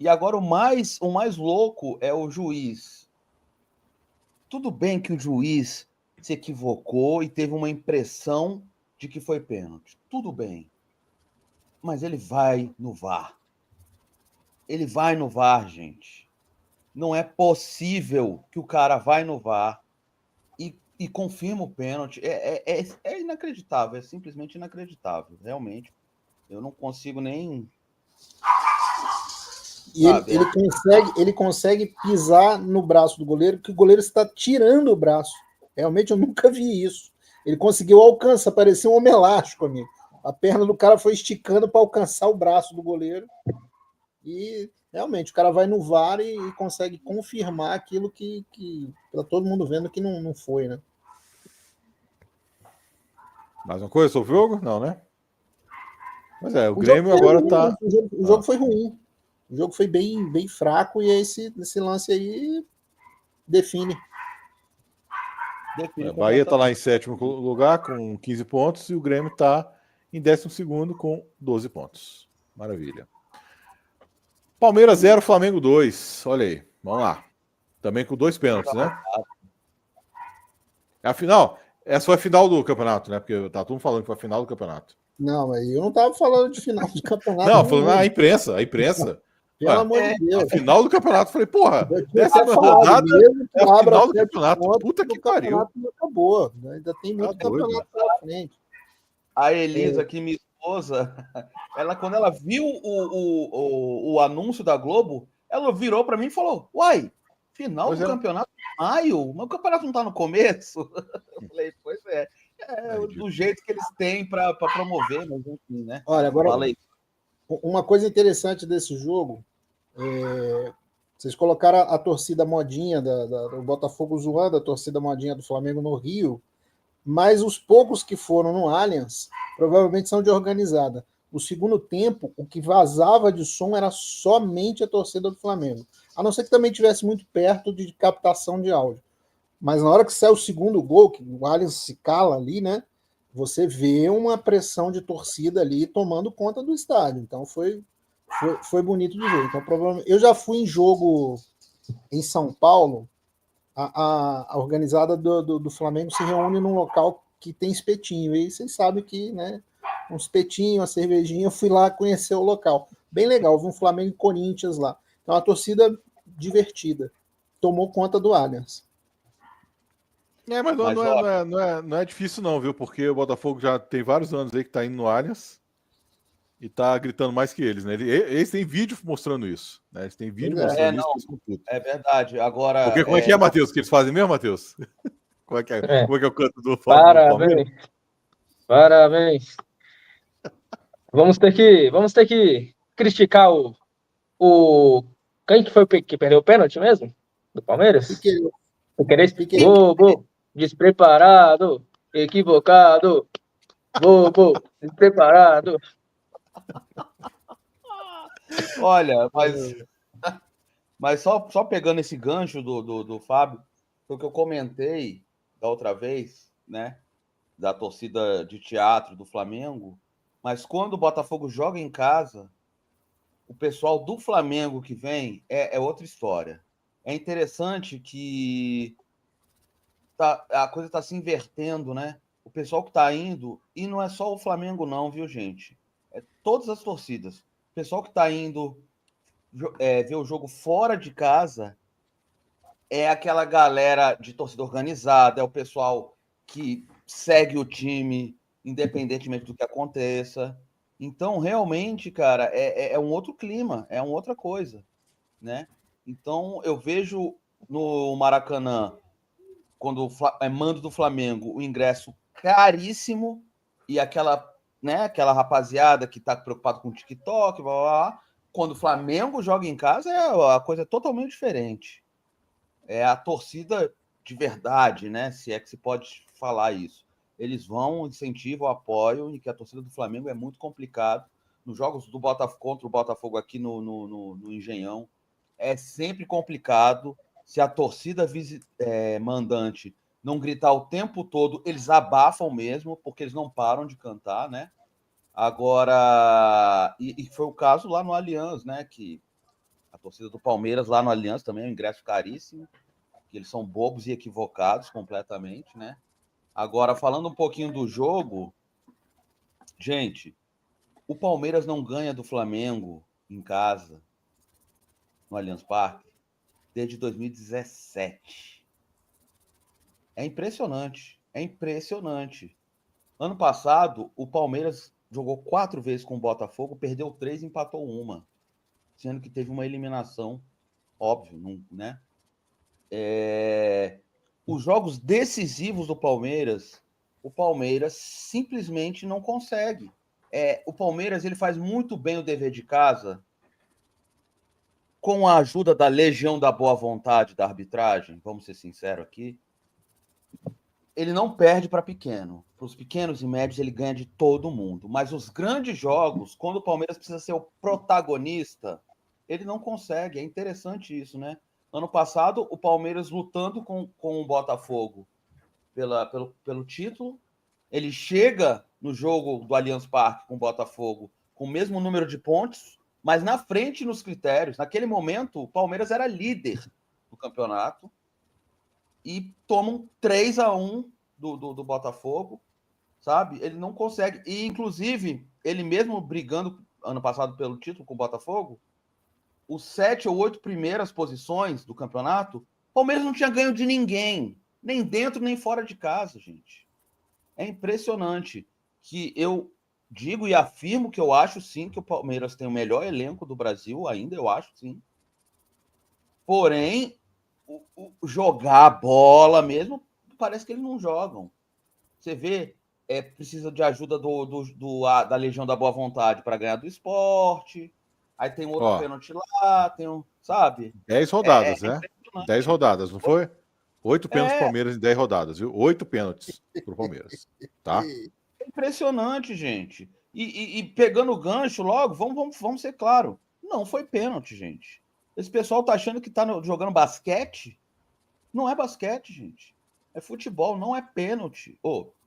E agora o mais louco é o juiz. Tudo bem que o juiz se equivocou e teve uma impressão de que foi pênalti. Tudo bem. Mas ele vai no VAR. Ele vai no VAR, gente. Não é possível que o cara vai no VAR e confirma o pênalti. É inacreditável. É simplesmente inacreditável. Realmente. Eu não consigo nem... E ele consegue pisar no braço do goleiro, que o goleiro está tirando o braço. Realmente eu nunca vi isso. Ele conseguiu alcançar, parecia um homem elástico, amigo. A perna do cara foi esticando para alcançar o braço do goleiro. E realmente o cara vai no VAR e consegue confirmar aquilo que tá todo mundo vendo que não foi, né? Mais uma coisa sobre o jogo? Não, né? Mas o Grêmio agora ruim, tá... O jogo foi ruim. O jogo foi bem fraco e esse lance aí define. Bahia está lá em 7º lugar com 15 pontos e o Grêmio está em 12º com 12 pontos. Maravilha. Palmeiras 0, Flamengo 2. Olha aí, vamos lá. Também com 2 pênaltis, né? Afinal, essa foi a final do campeonato, né? Porque tá todo mundo falando que foi a final do campeonato. Não, mas eu não estava falando de final do campeonato. Não, falando a imprensa. Pelo amor de A Deus. final do campeonato, eu falei, porra, Eu tinha décima até falado, rodada mesmo que é a abra final do 7 campeonato. pontos, Puta que o pariu. campeonato não acabou. Né? Ainda tem muito Tá doido. campeonato pela frente. A Elisa, que minha esposa, quando ela viu o anúncio da Globo, ela virou para mim e falou: Uai, final Pois do é. campeonato em maio, mas o campeonato não está no começo. Eu falei, pois é. É ridículo. Do jeito que eles têm para promover, mas enfim, né? Olha, agora, Fala aí. uma coisa interessante desse jogo, vocês colocaram a torcida modinha do Botafogo zoando a torcida modinha do Flamengo no Rio, mas os poucos que foram no Allianz provavelmente são de organizada. O segundo tempo, o que vazava de som era somente a torcida do Flamengo. A não ser que também estivesse muito perto de captação de áudio. Mas na hora que sai o segundo gol, que o Allianz se cala ali, né? Você vê uma pressão de torcida ali tomando conta do estádio. Então foi bonito de ver. Então, provavelmente, eu já fui em jogo em São Paulo. A organizada do Flamengo se reúne num local que tem espetinho. E vocês sabem que, né? Um espetinho, uma cervejinha. Eu fui lá conhecer o local. Bem legal. Vi um Flamengo e Corinthians lá. Então, uma torcida divertida. Tomou conta do Allianz. Mas Mas, ó, não é difícil não, viu? Porque o Botafogo já tem vários anos aí que tá indo no Allianz e tá gritando mais que eles, né? Eles têm vídeo mostrando isso, né? Eles têm vídeo Pois mostrando isso, não, que eles ficam putos. é verdade. Agora, Porque como é que é, Matheus? Que eles fazem mesmo, Matheus? Como é que É. é o canto do Palmeiras? Parabéns. Parabéns. Vamos ter que criticar o. Quem que foi que perdeu o pênalti mesmo? Do Palmeiras? Piqueires. Piquerez? Piqueires. Bobo, despreparado, equivocado, bobo, despreparado. olha, mas só pegando esse gancho do Fábio, foi o que eu comentei da outra vez, né? Da torcida de teatro do Flamengo. Mas quando o Botafogo joga em casa, o pessoal do Flamengo que vem é outra história. É interessante que a coisa está se invertendo, né? O pessoal que está indo, e não é só o Flamengo, não, viu, gente? É todas as torcidas. O pessoal que está indo ver o jogo fora de casa é aquela galera de torcida organizada, é o pessoal que segue o time, independentemente do que aconteça. Então, realmente, cara, é um outro clima, é uma outra coisa, né? Então, eu vejo no Maracanã, quando é mando do Flamengo, o ingresso caríssimo e aquela rapaziada que tá preocupado com o TikTok, blá, blá, blá. Quando o Flamengo joga em casa, a coisa é totalmente diferente. É a torcida de verdade, né? Se é que se pode falar isso. Eles vão, incentivam, apoiam, e que a torcida do Flamengo é muito complicado. Nos jogos do Botafogo contra o Botafogo aqui no Engenhão, é sempre complicado. Se a torcida mandante não gritar o tempo todo, eles abafam mesmo, porque eles não param de cantar, né? Agora, e foi o caso lá no Allianz, né? Que a torcida do Palmeiras lá no Allianz também é um ingresso caríssimo, que eles são bobos e equivocados completamente, né? Agora, falando um pouquinho do jogo, gente, o Palmeiras não ganha do Flamengo em casa, no Allianz Parque, desde 2017. É impressionante, é impressionante. Ano passado, o Palmeiras jogou 4 vezes com o Botafogo, perdeu 3 e empatou 1, sendo que teve uma eliminação, óbvio, né? Os jogos decisivos do Palmeiras, o Palmeiras simplesmente não consegue. O Palmeiras ele faz muito bem o dever de casa com a ajuda da legião da boa vontade da arbitragem, vamos ser sinceros aqui. Ele não perde para pequeno. Para os pequenos e médios, ele ganha de todo mundo. Mas os grandes jogos, quando o Palmeiras precisa ser o protagonista, ele não consegue. É interessante isso, né? Ano passado, o Palmeiras lutando com o Botafogo pelo título. Ele chega no jogo do Allianz Parque com o Botafogo com o mesmo número de pontos, mas na frente nos critérios. Naquele momento, o Palmeiras era líder do campeonato e tomam 3-1 do Botafogo, sabe? Ele não consegue. E, inclusive, ele mesmo brigando ano passado pelo título com o Botafogo, os 7 ou 8 primeiras posições do campeonato, o Palmeiras não tinha ganho de ninguém, nem dentro nem fora de casa, gente. É impressionante que eu digo e afirmo que eu acho sim que o Palmeiras tem o melhor elenco do Brasil, ainda eu acho sim. Porém, jogar a bola mesmo, parece que eles não jogam. Você vê, precisa de ajuda da Legião da Boa Vontade para ganhar do Sport. Aí tem outro pênalti lá, tem um, sabe? 10 rodadas, né? 10 rodadas, não foi? 8 pênaltis pro Palmeiras em 10 rodadas, viu? 8 pênaltis pro Palmeiras, tá? É impressionante, gente. E pegando o gancho logo, vamos ser claro. Não foi pênalti, gente. Esse pessoal tá achando que tá jogando basquete? Não é basquete, gente. É futebol, não é pênalti.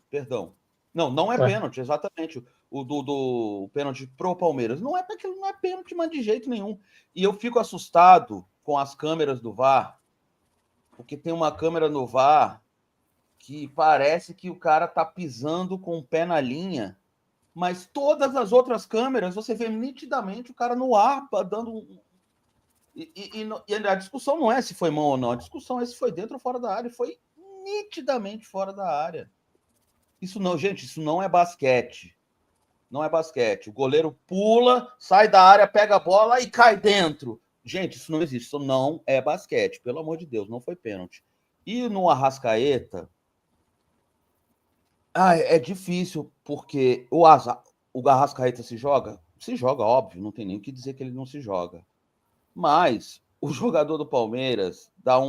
Perdão. Não é pênalti, exatamente. O pênalti pro Palmeiras. Não é pênalti, mas de jeito nenhum. E eu fico assustado com as câmeras do VAR, porque tem uma câmera no VAR que parece que o cara tá pisando com o pé na linha, mas todas as outras câmeras você vê nitidamente o cara no ar dando e a discussão não é se foi mão ou não, a discussão é se foi dentro ou fora da área, e foi nitidamente fora da área. Isso não, gente, isso não é basquete. Não é basquete. O goleiro pula, sai da área, pega a bola e cai dentro. Gente, isso não existe. Isso não é basquete. Pelo amor de Deus, não foi pênalti. E no Arrascaeta, é difícil, porque o Arrascaeta se joga? Se joga, óbvio. Não tem nem o que dizer que ele não se joga. Mas o jogador do Palmeiras dá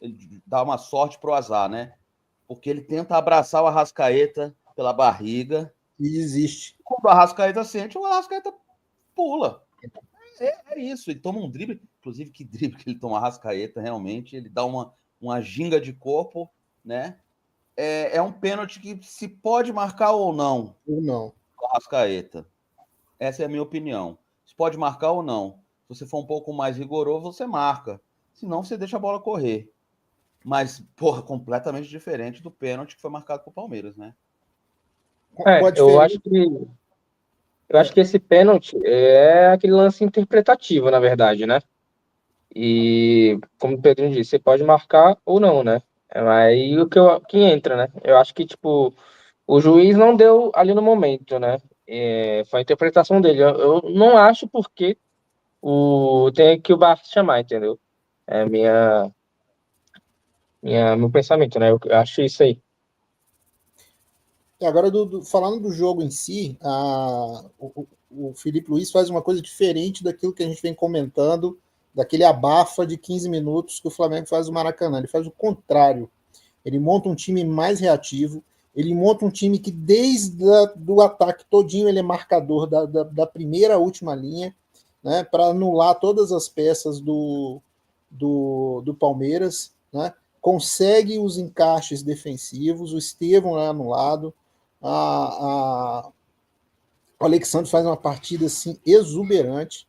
ele dá uma sorte pro azar, né? Porque ele tenta abraçar o Arrascaeta pela barriga. E desiste. Quando o Arrascaeta sente, o Arrascaeta pula. É isso, ele toma um drible. Inclusive, que drible que ele toma, Arrascaeta, realmente. Ele dá uma ginga de corpo, né? É um pênalti que se pode marcar ou não. Ou não. O Arrascaeta. Essa é a minha opinião. Se pode marcar ou não. Se você for um pouco mais rigoroso, você marca. Senão, você deixa a bola correr. Mas, porra, completamente diferente do pênalti que foi marcado pro Palmeiras, né? Eu acho que esse pênalti é aquele lance interpretativo, na verdade, né? E, como o Pedro disse, você pode marcar ou não, né? Aí o que entra, né? Eu acho que, tipo, o juiz não deu ali no momento, né? Foi a interpretação dele. Eu não acho porque tem que o VAR chamar, entendeu? É meu pensamento, né? Eu acho isso aí. Agora, falando do jogo em si, o Felipe Luiz faz uma coisa diferente daquilo que a gente vem comentando, daquele abafa de 15 minutos que o Flamengo faz no Maracanã. Ele faz o contrário. Ele monta um time mais reativo, ele monta um time que desde do ataque todinho ele é marcador da primeira à última linha, né, para anular todas as peças do Palmeiras, né, consegue os encaixes defensivos, o Estevão é anulado, o Alexandre faz uma partida assim exuberante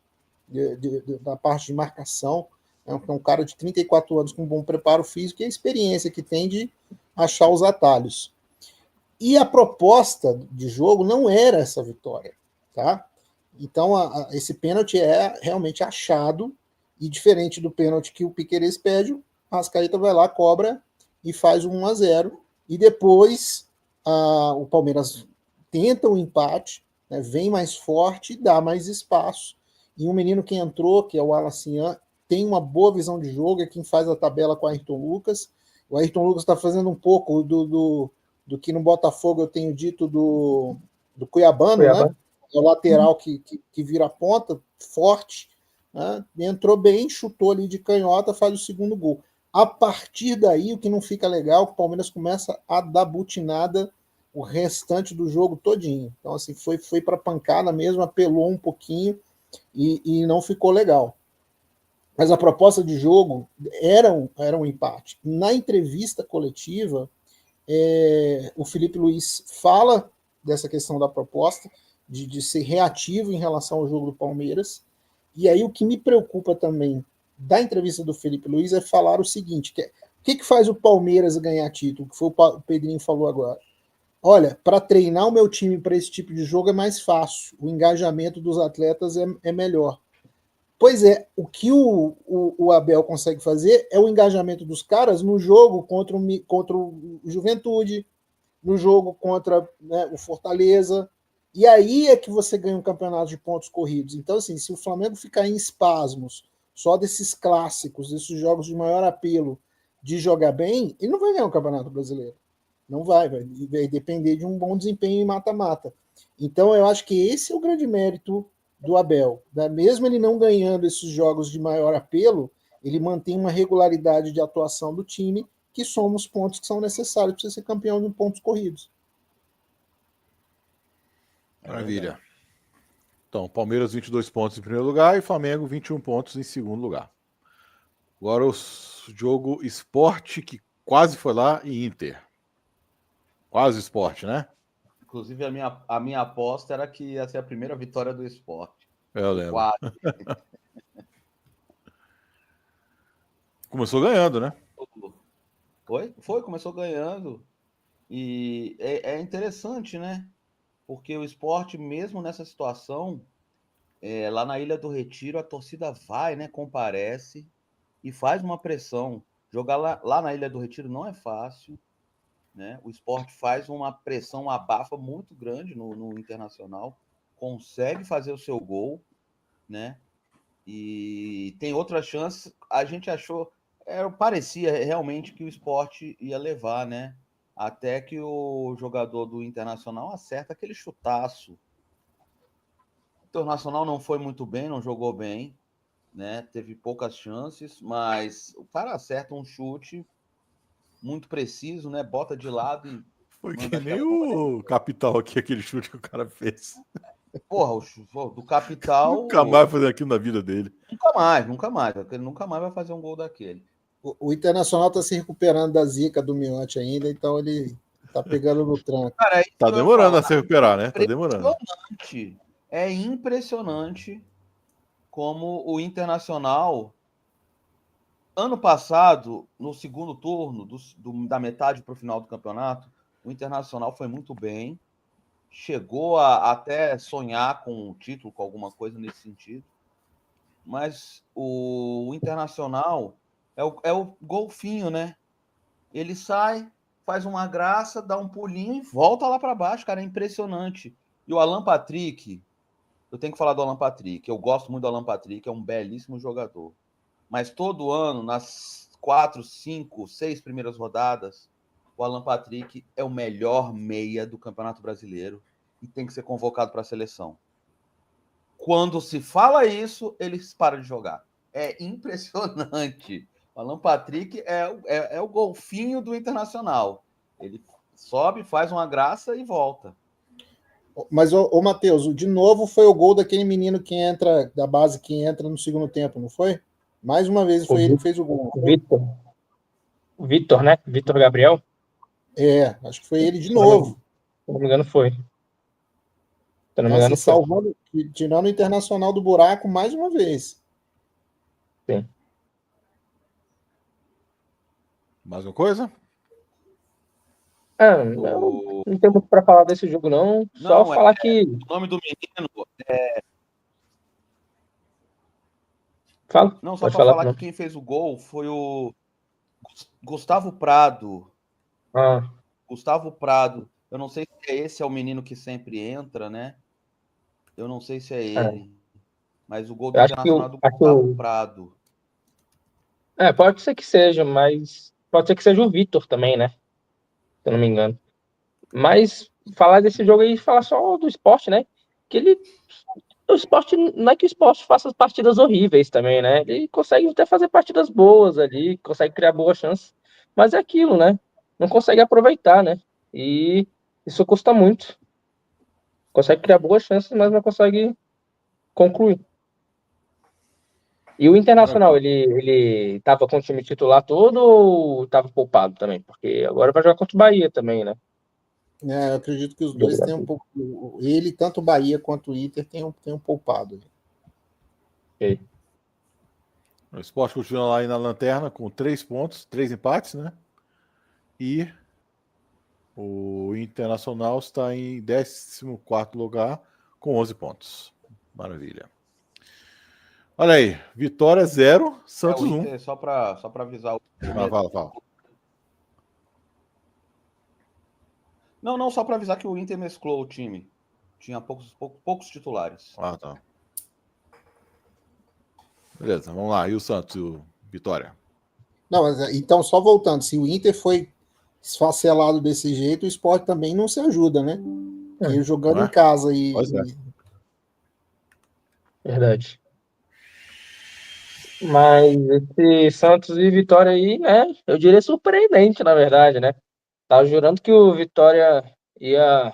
da parte de marcação. É um cara de 34 anos com um bom preparo físico e a experiência que tem de achar os atalhos. E a proposta de jogo não era essa vitória, tá? Então, esse pênalti é realmente achado, e diferente do pênalti que o Piquerez pede, o Arrascaeta vai lá, cobra e faz um 1-0. E depois o Palmeiras tenta o empate, né, vem mais forte e dá mais espaço. E um menino que entrou, que é o Alacian, tem uma boa visão de jogo, é quem faz a tabela com o Ayrton Lucas. O Ayrton Lucas está fazendo um pouco do que no Botafogo eu tenho dito do Cuiabano, né? É o lateral que vira ponta, forte, né? Entrou bem, chutou ali de canhota, faz o segundo gol. A partir daí, o que não fica legal, o Palmeiras começa a dar butinada o restante do jogo todinho. Então, assim, foi para pancada mesmo, apelou um pouquinho e não ficou legal. Mas a proposta de jogo era um empate. Na entrevista coletiva, o Felipe Luiz fala dessa questão da proposta, de ser reativo em relação ao jogo do Palmeiras. E aí o que me preocupa também da entrevista do Felipe Luiz é falar o seguinte, o que faz o Palmeiras ganhar título, que foi o Pedrinho falou agora. Olha, para treinar o meu time para esse tipo de jogo é mais fácil, o engajamento dos atletas é melhor. Pois é, o que o Abel consegue fazer é o engajamento dos caras no jogo contra o Juventude, no jogo contra, né, o Fortaleza. E aí é que você ganha um campeonato de pontos corridos. Então, assim, se o Flamengo ficar em espasmos só desses clássicos, desses jogos de maior apelo, de jogar bem, ele não vai ganhar um campeonato brasileiro. Não vai depender de um bom desempenho em mata-mata. Então, eu acho que esse é o grande mérito do Abel. Né? Mesmo ele não ganhando esses jogos de maior apelo, ele mantém uma regularidade de atuação do time, que soma os pontos que são necessários para você ser campeão de pontos corridos. Maravilha. Então, Palmeiras 22 pontos em primeiro lugar e Flamengo 21 pontos em segundo lugar. Agora o jogo Sport, que quase foi lá, e Inter. Quase Sport, né? Inclusive, a minha aposta era que ia ser a primeira vitória do Sport. Eu lembro. Quase. Começou ganhando, né? Foi, começou ganhando. E é interessante, né? Porque o Sport, mesmo nessa situação, lá na Ilha do Retiro, a torcida vai, né? Comparece e faz uma pressão. Jogar lá na Ilha do Retiro não é fácil, né? O Sport faz uma pressão, uma abafa muito grande no Internacional, consegue fazer o seu gol, né? E tem outras chances. A gente achou, parecia realmente que o Sport ia levar, né? Até que o jogador do Internacional acerta aquele chutaço. O Internacional não foi muito bem, não jogou bem, né? Teve poucas chances, mas o cara acerta um chute muito preciso, né? Bota de lado e Foi que manda nem aquela. o Capital aqui, aquele chute que o cara fez. Porra, do Capital. Nunca mais fazer aquilo na vida dele. Nunca mais. Ele nunca mais vai fazer um gol daquele. O Internacional está se recuperando da zica do Miotti ainda, então ele está pegando no tranco. Cara, Tá demorando a se recuperar, né? Tá demorando. É impressionante como o Internacional, ano passado, no segundo turno, da metade para o final do campeonato, o Internacional foi muito bem, chegou a até sonhar com o título, com alguma coisa nesse sentido, mas o Internacional é o golfinho, né? Ele sai, faz uma graça, dá um pulinho e volta lá para baixo, cara, é impressionante. E o Alan Patrick, eu tenho que falar do Alan Patrick, eu gosto muito do Alan Patrick, é um belíssimo jogador. Mas todo ano, nas 4, 5, 6 primeiras rodadas, o Alan Patrick é o melhor meia do Campeonato Brasileiro e tem que ser convocado para a seleção. Quando se fala isso, eles param de jogar. É impressionante. O Alan Patrick é o golfinho do Internacional. Ele sobe, faz uma graça e volta. Mas, ô Matheus, de novo foi o gol daquele menino que entra, da base, que entra no segundo tempo, não foi? Mais uma vez foi ele que fez o gol. Vitor, né? Vitor Gabriel. Acho que foi ele de novo. Se não me engano, foi. Se não me Então, engano, assim, foi. salvando, tirando o Internacional do buraco mais uma vez. Sim. Mais uma coisa? Não tem muito para falar desse jogo, não. Só falar que. O nome do menino Fala. Não, só Pode para falar não. que quem fez o gol foi o Gustavo Prado. Gustavo Prado. Eu não sei se esse é o menino que sempre entra, né? Eu não sei se é ele. Mas o gol do Internacional do Gustavo Prado. Pode ser que seja, mas pode ser que seja o Vitor também, né? Se eu não me engano. Mas falar desse jogo aí, falar só do esporte, né? Que o esporte, não é que o esporte faça partidas horríveis também, né? Ele consegue até fazer partidas boas ali, consegue criar boas chances, mas é aquilo, né? Não consegue aproveitar, né? E isso custa muito. Consegue criar boas chances, mas não consegue concluir. E o Internacional, ele tava com o time titular todo ou tava poupado também? Porque agora vai jogar contra o Bahia também, né? Eu acredito que os dois têm um pouco. Ele, tanto o Bahia quanto o Inter, tem um poupado. Okay. O Sport continua lá aí na lanterna com 3 pontos, 3 empates, né? E o Internacional está em 14º lugar com 11 pontos. Maravilha. Olha aí, Vitória 0, Santos o 1. Inter, só para avisar. Fala. Não, só para avisar que o Inter mesclou o time. Tinha poucos titulares. Ah, tá. Beleza, vamos lá. E o Santos e o Vitória? Não, mas, então, só voltando, se o Inter foi esfacelado desse jeito, o Sport também não se ajuda, né? Porque jogando Não é? em casa Pois é. Verdade. Mas esse Santos e Vitória aí, né? Eu diria surpreendente, na verdade, né? Tava jurando que o Vitória ia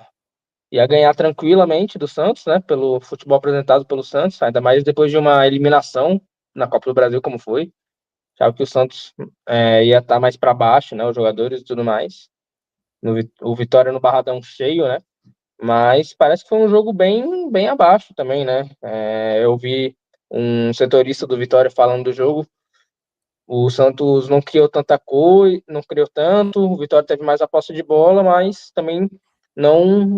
ganhar tranquilamente do Santos, né? Pelo futebol apresentado pelo Santos, ainda mais depois de uma eliminação na Copa do Brasil, como foi. Achava que o Santos ia estar mais para baixo, né? Os jogadores e tudo mais. O Vitória no Barradão cheio, né? Mas parece que foi um jogo bem abaixo também, né? Eu vi um setorista do Vitória falando do jogo. O Santos não criou tanta coisa, não criou tanto. O Vitória teve mais a posse de bola, mas também não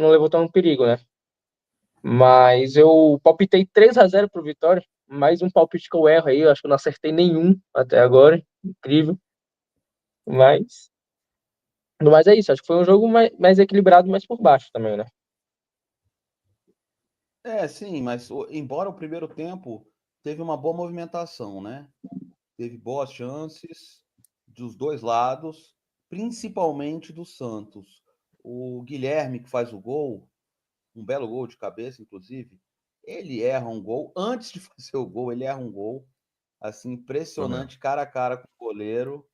levou tão perigo, né? Mas eu palpitei 3-0 pro Vitória. Mais um palpite que eu erro aí. Eu acho que eu não acertei nenhum até agora. Incrível. Mas. Mas é isso. Acho que foi um jogo mais equilibrado, mas por baixo também, né? Sim, mas embora o primeiro tempo teve uma boa movimentação, né? Teve boas chances dos dois lados, principalmente do Santos. O Guilherme, que faz o gol, um belo gol de cabeça, inclusive, ele erra um gol. Antes de fazer o gol, ele erra um gol. Assim, impressionante, cara a cara com o goleiro,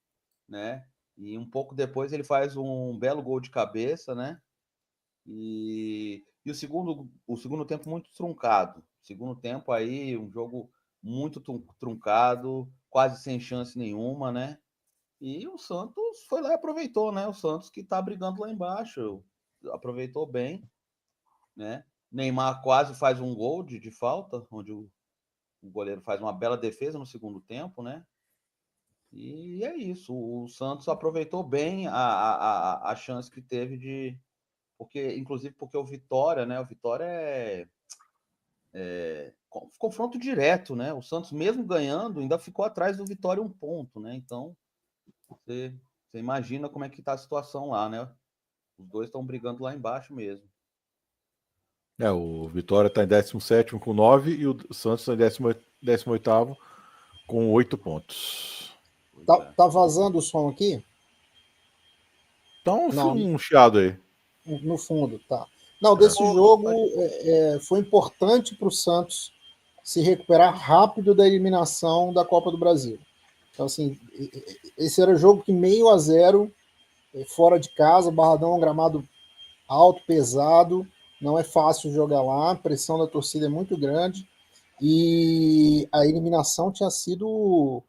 né? E um pouco depois ele faz um belo gol de cabeça, né? E o segundo tempo muito truncado. Segundo tempo aí, um jogo muito truncado, quase sem chance nenhuma, né? E o Santos foi lá e aproveitou, né? O Santos que tá brigando lá embaixo, aproveitou bem, né? Neymar quase faz um gol de falta, onde o goleiro faz uma bela defesa no segundo tempo, né? E é isso. O Santos aproveitou bem a chance que teve de. Inclusive porque o Vitória, né? O Vitória confronto direto, né? O Santos, mesmo ganhando, ainda ficou atrás do Vitória 1 ponto, né? Então, você imagina como é que tá a situação lá, né? Os dois estão brigando lá embaixo mesmo. O Vitória está em 17º com 9 e o Santos está em 18º com 8 pontos. Tá vazando o som aqui? Então, Não, um chiado aí. no fundo, tá. Não, desse jogo foi importante para o Santos se recuperar rápido da eliminação da Copa do Brasil. Então, assim, esse era jogo que meio a zero, fora de casa, Barradão é um gramado alto, pesado, não é fácil jogar lá, a pressão da torcida é muito grande e a eliminação tinha sido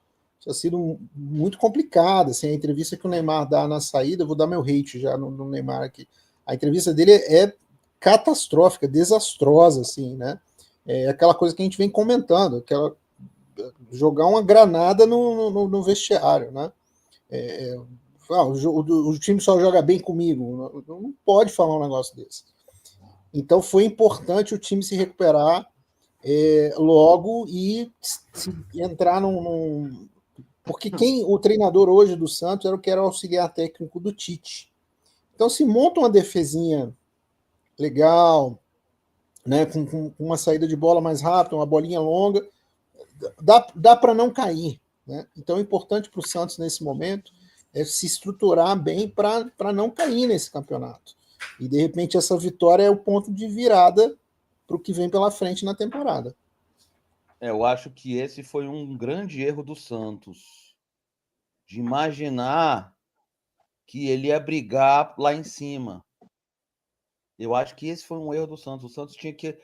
muito complicada. Assim, a entrevista que o Neymar dá na saída, eu vou dar meu hate já no Neymar aqui. A entrevista dele é catastrófica, desastrosa, assim, né? É aquela coisa que a gente vem comentando, jogar uma granada no vestiário, né? O time só joga bem comigo. Não pode falar um negócio desse. Então foi importante o time se recuperar logo e entrar num. Porque o treinador hoje do Santos era o que era o auxiliar técnico do Tite. Então se monta uma defesinha legal, né, com uma saída de bola mais rápida, uma bolinha longa, dá para não cair. Né? Então é importante para o Santos nesse momento se estruturar bem para não cair nesse campeonato. E de repente essa vitória é o ponto de virada para o que vem pela frente na temporada. Eu acho que esse foi um grande erro do Santos, de imaginar que ele ia brigar lá em cima. Eu acho que esse foi um erro do Santos. O Santos tinha que.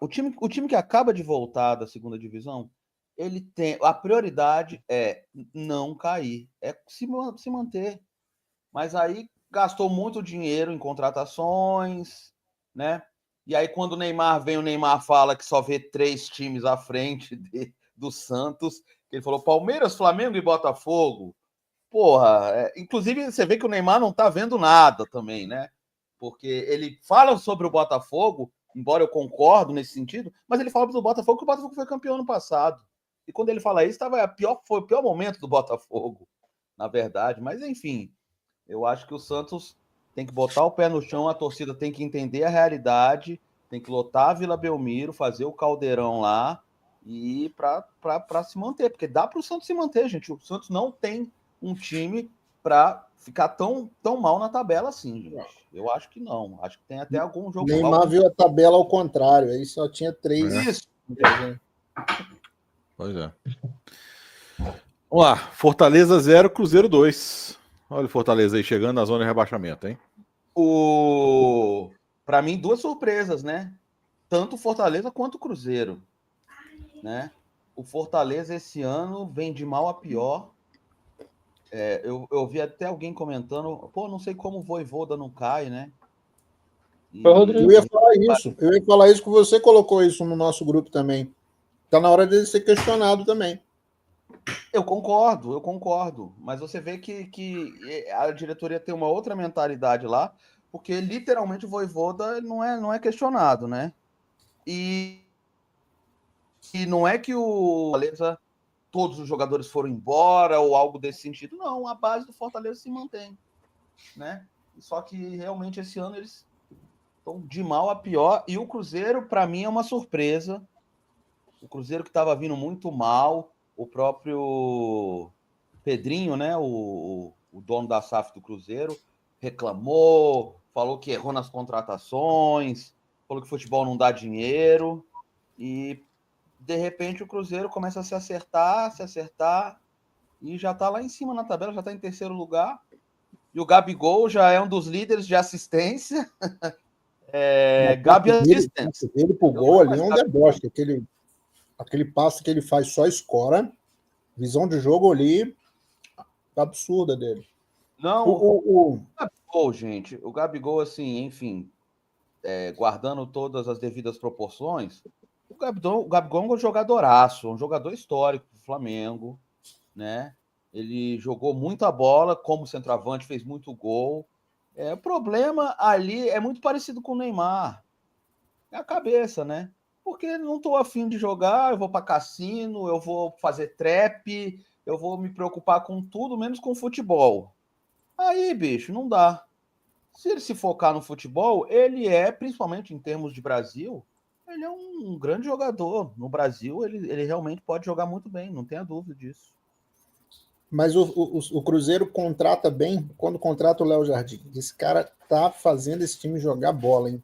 O time que acaba de voltar da segunda divisão, ele tem. A prioridade é não cair, é se manter. Mas aí gastou muito dinheiro em contratações, né? E aí, quando o Neymar vem, o Neymar fala que só vê 3 times à frente do Santos. Ele falou Palmeiras, Flamengo e Botafogo. Porra, inclusive você vê que o Neymar não tá vendo nada também, né? Porque ele fala sobre o Botafogo embora eu concordo nesse sentido, mas ele fala do Botafogo que o Botafogo foi campeão ano passado. E quando ele fala isso, foi o pior momento do Botafogo, na verdade. Mas, enfim, eu acho que o Santos tem que botar o pé no chão, a torcida tem que entender a realidade, tem que lotar a Vila Belmiro, fazer o caldeirão lá e para se manter, porque dá para o Santos se manter, gente. O Santos não tem um time para ficar tão mal na tabela assim, gente. Eu acho que não. Acho que tem até algum jogo. Neymar viu a tabela ao contrário, aí só tinha 3. Isso. Pois é. Vamos lá. Fortaleza 0, Cruzeiro 2. Olha o Fortaleza aí chegando na zona de rebaixamento, hein? Para mim, 2 surpresas, né? Tanto o Fortaleza quanto o Cruzeiro, né? O Fortaleza esse ano vem de mal a pior. Eu vi até alguém comentando, pô, não sei como o Vojvoda não cai, né? Foi o Rodrigo. Eu ia falar isso que você colocou isso no nosso grupo também. Tá na hora dele ser questionado também. Eu concordo. Mas você vê que a diretoria tem uma outra mentalidade lá, porque literalmente o Vojvoda não é questionado, né? E não é que o Fortaleza, todos os jogadores foram embora ou algo desse sentido. Não, a base do Fortaleza se mantém, né? Só que realmente esse ano eles estão de mal a pior. E o Cruzeiro, para mim, é uma surpresa. O Cruzeiro que estava vindo muito mal, o próprio Pedrinho, né, o dono da SAF do Cruzeiro, reclamou, falou que errou nas contratações, falou que futebol não dá dinheiro, e de repente o Cruzeiro começa a se acertar, e já está lá em cima na tabela, já está em terceiro lugar, e o Gabigol já é um dos líderes de assistência. Gabi Assistência. Ele pro gol ali é um deboche, aquele passe que ele faz só escora, visão de jogo ali absurda dele. Não, o Gabigol, gente, o Gabigol, assim, enfim, guardando todas as devidas proporções, o Gabigol é um jogadoraço, um jogador histórico do Flamengo, né? Ele jogou muita bola como centroavante, fez muito gol. O problema ali é muito parecido com o Neymar. É a cabeça, né? Porque não estou afim de jogar, eu vou para cassino, eu vou fazer trap, eu vou me preocupar com tudo, menos com futebol. Aí, bicho, não dá. Se ele se focar no futebol, ele principalmente em termos de Brasil, ele é um grande jogador. No Brasil, ele realmente pode jogar muito bem, não tenha dúvida disso. Mas o Cruzeiro contrata bem quando contrata o Léo Jardim. Esse cara tá fazendo esse time jogar bola, hein?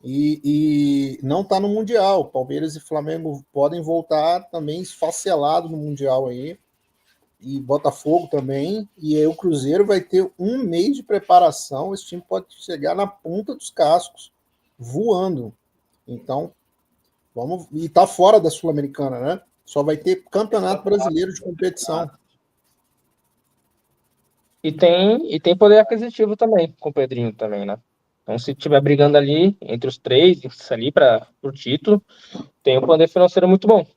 E não tá no Mundial. Palmeiras e Flamengo podem voltar também esfacelado no Mundial aí. E Botafogo também. E aí o Cruzeiro vai ter um mês de preparação. Esse time pode chegar na ponta dos cascos, voando. Então, vamos. E tá fora da Sul-Americana, né? Só vai ter Campeonato Brasileiro de competição. E tem poder aquisitivo também, com o Pedrinho também, né? Então, se estiver brigando ali entre os 3, ali para o título, tem um poder financeiro muito bom.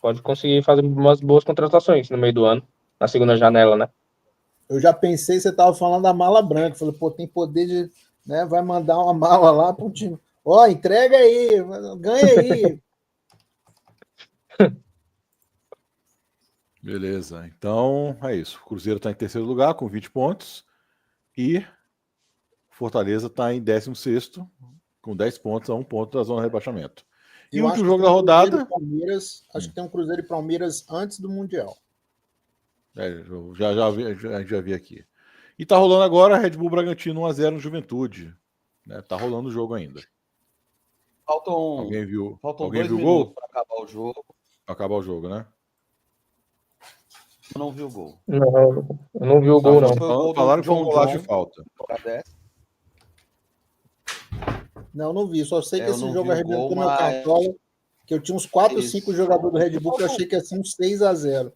Pode conseguir fazer umas boas contratações no meio do ano, na segunda janela, né? Eu já pensei, você estava falando da mala branca. Falei, pô, tem poder de. Né, vai mandar uma mala lá para o time. Ó, entrega aí, ganha aí. Beleza. Então é isso. O Cruzeiro está em terceiro lugar com 20 pontos. E Fortaleza está em 16º com 10 pontos a 1 ponto da zona de rebaixamento. E o último jogo da rodada. Acho que tem um Cruzeiro e Palmeiras antes do Mundial. Já vi aqui. E tá rolando agora Red Bull Bragantino 1-0 no Juventude. Tá rolando o jogo ainda. Alguém viu o gol? Para acabar o jogo. Pra acabar o jogo, né? Eu não vi o gol. Não, eu não vi o gol, não. Falaram que foi um golaço de falta. Não vi. Só sei que esse jogo arrebentou meu mas... cartola, que eu tinha uns 4 ou 5 jogadores do Red Bull que eu achei que ia ser uns 6-0.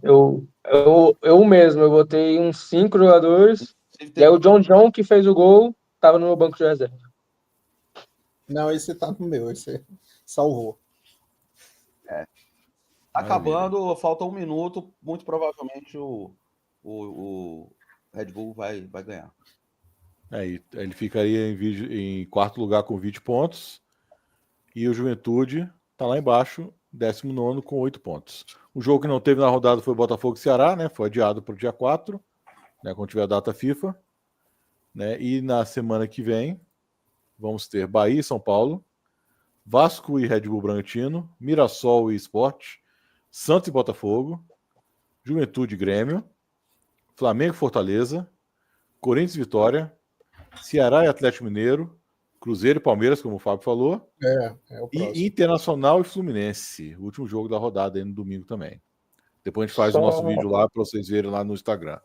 Eu mesmo, eu botei uns 5 jogadores, e aí o John que fez o gol, tava no meu banco de reserva. Não, esse tá no meu, esse salvou. Acabando, falta 1 minuto, muito provavelmente o Red Bull vai ganhar. Ele ficaria em quarto lugar com 20 pontos. E o Juventude está lá embaixo, 19º com 8 pontos. O jogo que não teve na rodada foi o Botafogo e Ceará, né? Foi adiado para o dia 4, né? Quando tiver a data FIFA. Né? E na semana que vem, vamos ter Bahia e São Paulo, Vasco e Red Bull Bragantino, Mirassol e Sport, Santos e Botafogo, Juventude e Grêmio, Flamengo e Fortaleza, Corinthians e Vitória, Ceará e Atlético Mineiro, Cruzeiro e Palmeiras, como o Fábio falou, É o e próximo. Internacional e Fluminense, o último jogo da rodada aí no domingo também. Depois a gente faz Só o nosso vídeo lá para vocês verem lá no Instagram.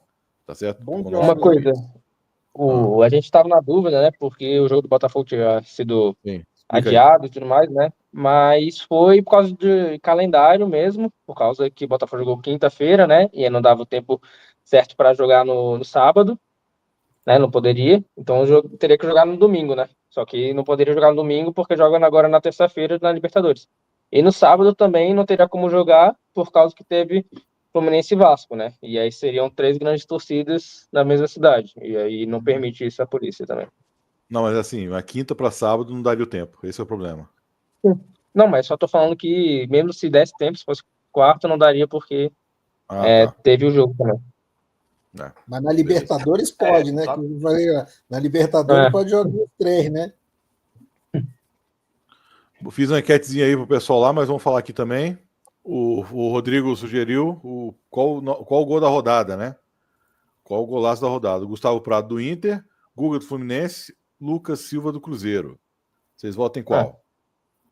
Tá certo? Bom Com o jogo. nosso uma coisa. Ah. A gente estava na dúvida, né? Porque o jogo do Botafogo tinha sido Sim, explica aí. adiado e tudo mais, né? Mas foi por causa de calendário mesmo, por causa que o Botafogo jogou quinta-feira, né? E aí não dava o tempo certo para jogar no sábado, né? Não poderia. Então o jogo teria que jogar no domingo, né? Só que não poderia jogar no domingo porque joga agora na terça-feira na Libertadores. E no sábado também não teria como jogar por causa que teve Fluminense e Vasco, né? E aí seriam 3 grandes torcidas na mesma cidade. E aí não permite isso a polícia também. Não, mas assim, a quinta para sábado não daria o tempo. Esse é o problema. Não, mas só tô falando que mesmo se desse tempo, se fosse quarto, não daria porque Tá. teve o jogo também. Mas na Libertadores pode, né? tá. Que eu falei, na Libertadores pode jogar os 3, né? Fiz uma enquetezinha aí pro pessoal lá, mas vamos falar aqui também. O Rodrigo sugeriu qual o gol da rodada, né? Qual o golaço da rodada? O Gustavo Prado do Inter, Guga do Fluminense, Lucas Silva do Cruzeiro. Vocês votem qual?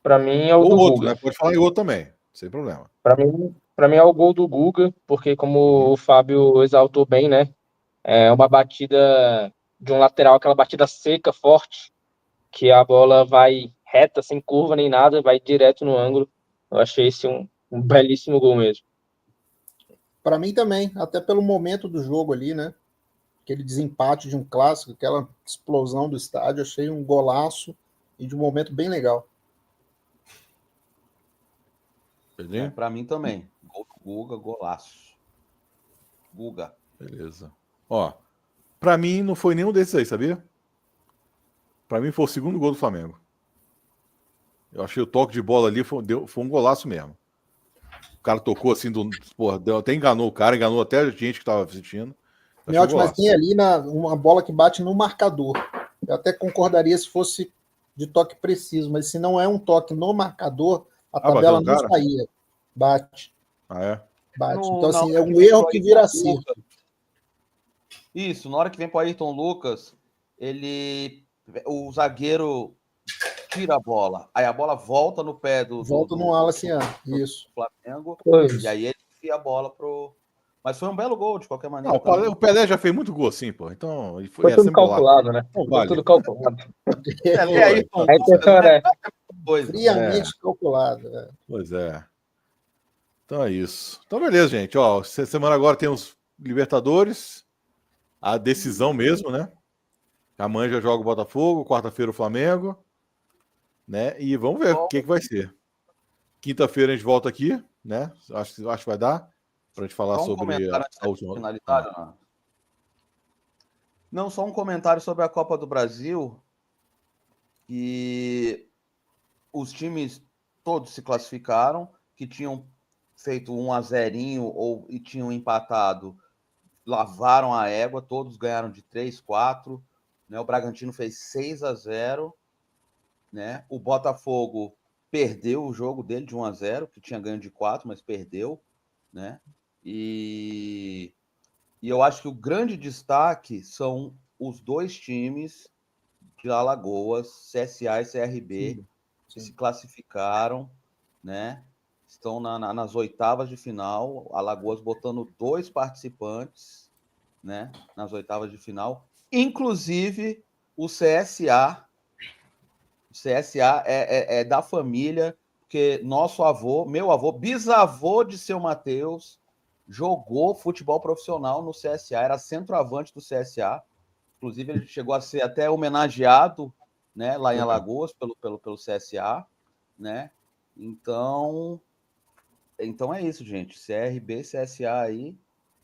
Pra mim é o Ou do outro, Guga. né? Pode falar em outro também, sem problema. Pra mim é o gol do Guga, porque como o Fábio exaltou bem, né? É uma batida de um lateral, aquela batida seca, forte, que a bola vai reta, sem curva nem nada, vai direto no ângulo. Eu achei esse um belíssimo gol mesmo. Para mim também, até pelo momento do jogo ali, né? Aquele desempate de um clássico, aquela explosão do estádio, achei um golaço e de um momento bem legal. Para mim também. Gol do Guga, golaço. Guga. Beleza. Ó, pra mim não foi nenhum desses aí, sabia? Pra mim foi o segundo gol do Flamengo. Eu achei o toque de bola ali, foi um golaço mesmo. O cara tocou assim, até enganou o cara, enganou até a gente que tava assistindo. Achei um Miotti, mas golaço. tem ali uma bola que bate no marcador. Eu até concordaria se fosse de toque preciso, mas se não é um toque no marcador, a tabela bateu no não cara? saía. Bate. É? Então, assim, Na é hora que um vem erro pro que Ayrton vira acerto. Lucas. Isso, na hora que vem pro Ayrton Lucas, o zagueiro tira a bola. Aí a bola volta no pé do No Wallace, isso. Flamengo. Pois. E aí ele enfia a bola pro. Mas foi um belo gol, de qualquer Não, maneira. o Pelé já fez muito gol assim, pô. Então, Foi ia tudo sempre golaço. calculado, né? Não Foi vale. tudo calculado. Pelé, Ayrton Aí Lucas, tem né? Coisa. Friamente calculado. Pois é. Então é isso. Então, beleza, gente. Ó, semana agora tem os Libertadores. A decisão mesmo, né? Amanhã já joga o Botafogo, quarta-feira o Flamengo. Né? E vamos ver o que vai ser. Quinta-feira a gente volta aqui, né? Acho que vai dar para a gente falar Só um sobre comentário a última. finalizar, Não, só um comentário sobre a Copa do Brasil. E os times todos se classificaram, que tinham feito 1-0 e tinham empatado, lavaram a égua, todos ganharam de 3-4, né? O Bragantino fez 6-0, né? O Botafogo perdeu o jogo dele de 1-0, que tinha ganho de 4, mas perdeu, né? E eu acho que o grande destaque são os dois times de Alagoas, CSA e CRB, que se classificaram, né? Estão nas oitavas de final, Alagoas botando 2 participantes, né? Nas oitavas de final, inclusive o CSA. O CSA é da família, porque meu avô, bisavô de seu Matheus, jogou futebol profissional no CSA, era centroavante do CSA. Inclusive, ele chegou a ser até homenageado, né, lá em Alagoas pelo CSA, né? Então é isso, gente. CRB, CSA aí.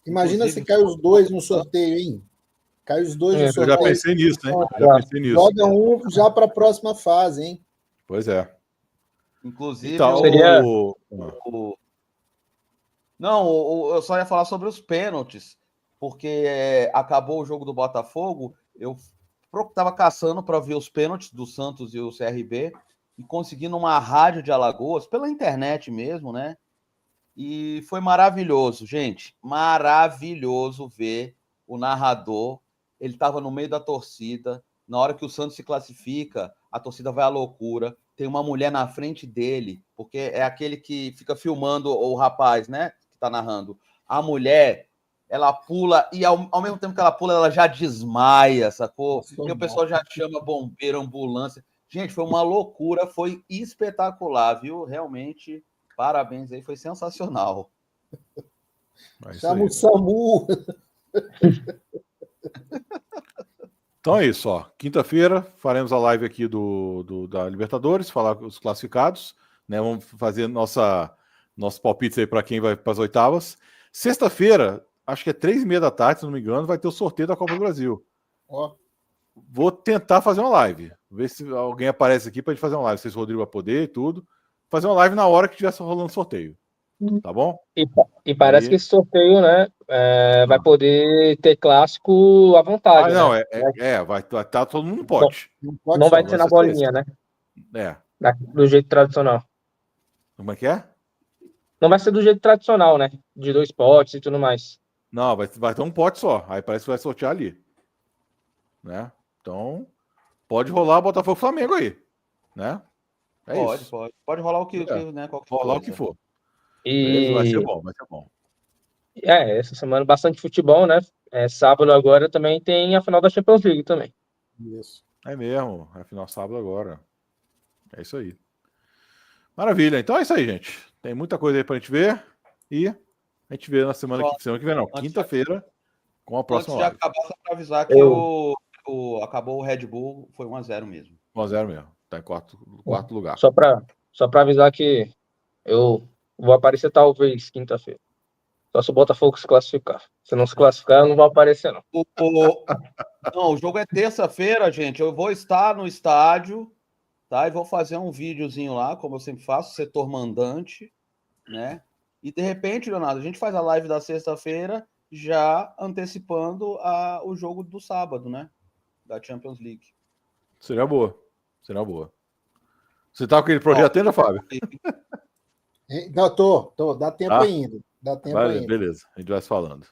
Imagina Inclusive, se cai os dois no sorteio, hein? Cai os dois É, no Eu já sorteio. pensei nisso, hein? Já. Já pensei nisso. Joga um já para a próxima fase, hein? Pois é. Inclusive, Então, Seria- Não, eu só ia falar sobre os pênaltis, porque acabou o jogo do Botafogo, eu estava caçando para ver os pênaltis do Santos e o CRB e consegui numa rádio de Alagoas, pela internet mesmo, né? E foi maravilhoso, gente. Maravilhoso ver o narrador. Ele estava no meio da torcida. Na hora que o Santos se classifica, a torcida vai à loucura. Tem uma mulher na frente dele, porque é aquele que fica filmando o rapaz, né? Que tá narrando. A mulher, ela pula e ao mesmo tempo que ela pula, ela já desmaia, sacou? Nossa, E o pessoal já chama bombeiro, ambulância. Gente, foi uma loucura, foi espetacular, viu? Realmente, parabéns aí, foi sensacional. é isso Chama aí. o SAMU. Então é isso, ó. Quinta-feira faremos a live aqui da Libertadores, falar com os classificados, né? Vamos fazer nosso palpite aí para quem vai para as oitavas. Sexta-feira, acho que é 3h30 da tarde, se não me engano, vai ter o sorteio da Copa do Brasil. Ó, Vou tentar fazer uma live, ver se alguém aparece aqui para a gente fazer uma live. Não sei se o Rodrigo vai poder e tudo. Fazer uma live na hora que estiver rolando sorteio. Tá bom? E parece Aí- que esse sorteio, né, vai poder ter clássico à vontade, não, né? vai estar todo mundo no pote. não pode Não só. vai ser na ser bolinha, sexta. né? É. Do jeito tradicional. Como é que é? Não vai ser do jeito tradicional, né? De 2 potes e tudo mais. Não, vai ter um pote só. Aí parece que vai sortear ali. Né? Então, pode rolar Botafogo e Flamengo aí. Né? É Pode, isso. pode. Pode rolar o que, né? Qualquer Pode rolar o coisa. que for. Beleza? Vai ser E bom, vai ser bom. essa semana bastante futebol, né? Sábado agora também tem a final da Champions League também. Isso. É mesmo. É final sábado agora. É isso aí. Maravilha. Então é isso aí, gente. Tem muita coisa aí pra gente ver. E a gente vê na semana que vem, não. Quinta-feira, com a Antes próxima de live. acabar, só para avisar que acabou o Red Bull, foi 1-0 mesmo. 1-0 mesmo. Tá em quarto lugar. Só pra avisar que eu vou aparecer talvez quinta-feira. Só se o Botafogo se classificar. Se não se classificar, eu não vou aparecer, não. Não, o jogo é terça-feira, gente. Eu vou estar no estádio, tá? E vou fazer um videozinho lá, como eu sempre faço, setor mandante, né? E de repente, Leonardo, a gente faz a live da sexta-feira já antecipando o jogo do sábado, né? Da Champions League. Seria boa. Seria boa. Você tá com aquele projeto ainda, Fábio? Não, tô. Dá tempo Tá. ainda. Dá tempo ainda. Beleza, a gente vai se falando.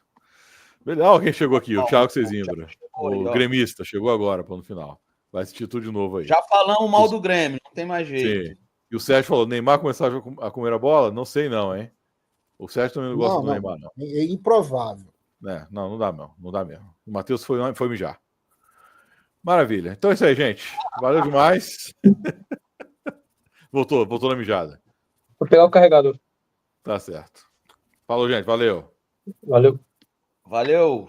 Beleza. Ó, quem chegou aqui? O Thiago Cezimbra. O gremista, chegou agora, no final. Vai assistir tudo de novo aí. Já falamos mal do Grêmio, não tem mais jeito. Sim. E o Sérgio falou: Neymar começar a comer a bola? Não sei, não, hein? O Sérgio também não gosta do Neymar, não. É improvável. Não dá, não. Não dá mesmo. O Matheus foi mijar. Maravilha. Então é isso aí, gente. Valeu demais. Voltou na mijada. Vou pegar o carregador. Tá certo. Falou, gente. Valeu. Valeu. Valeu!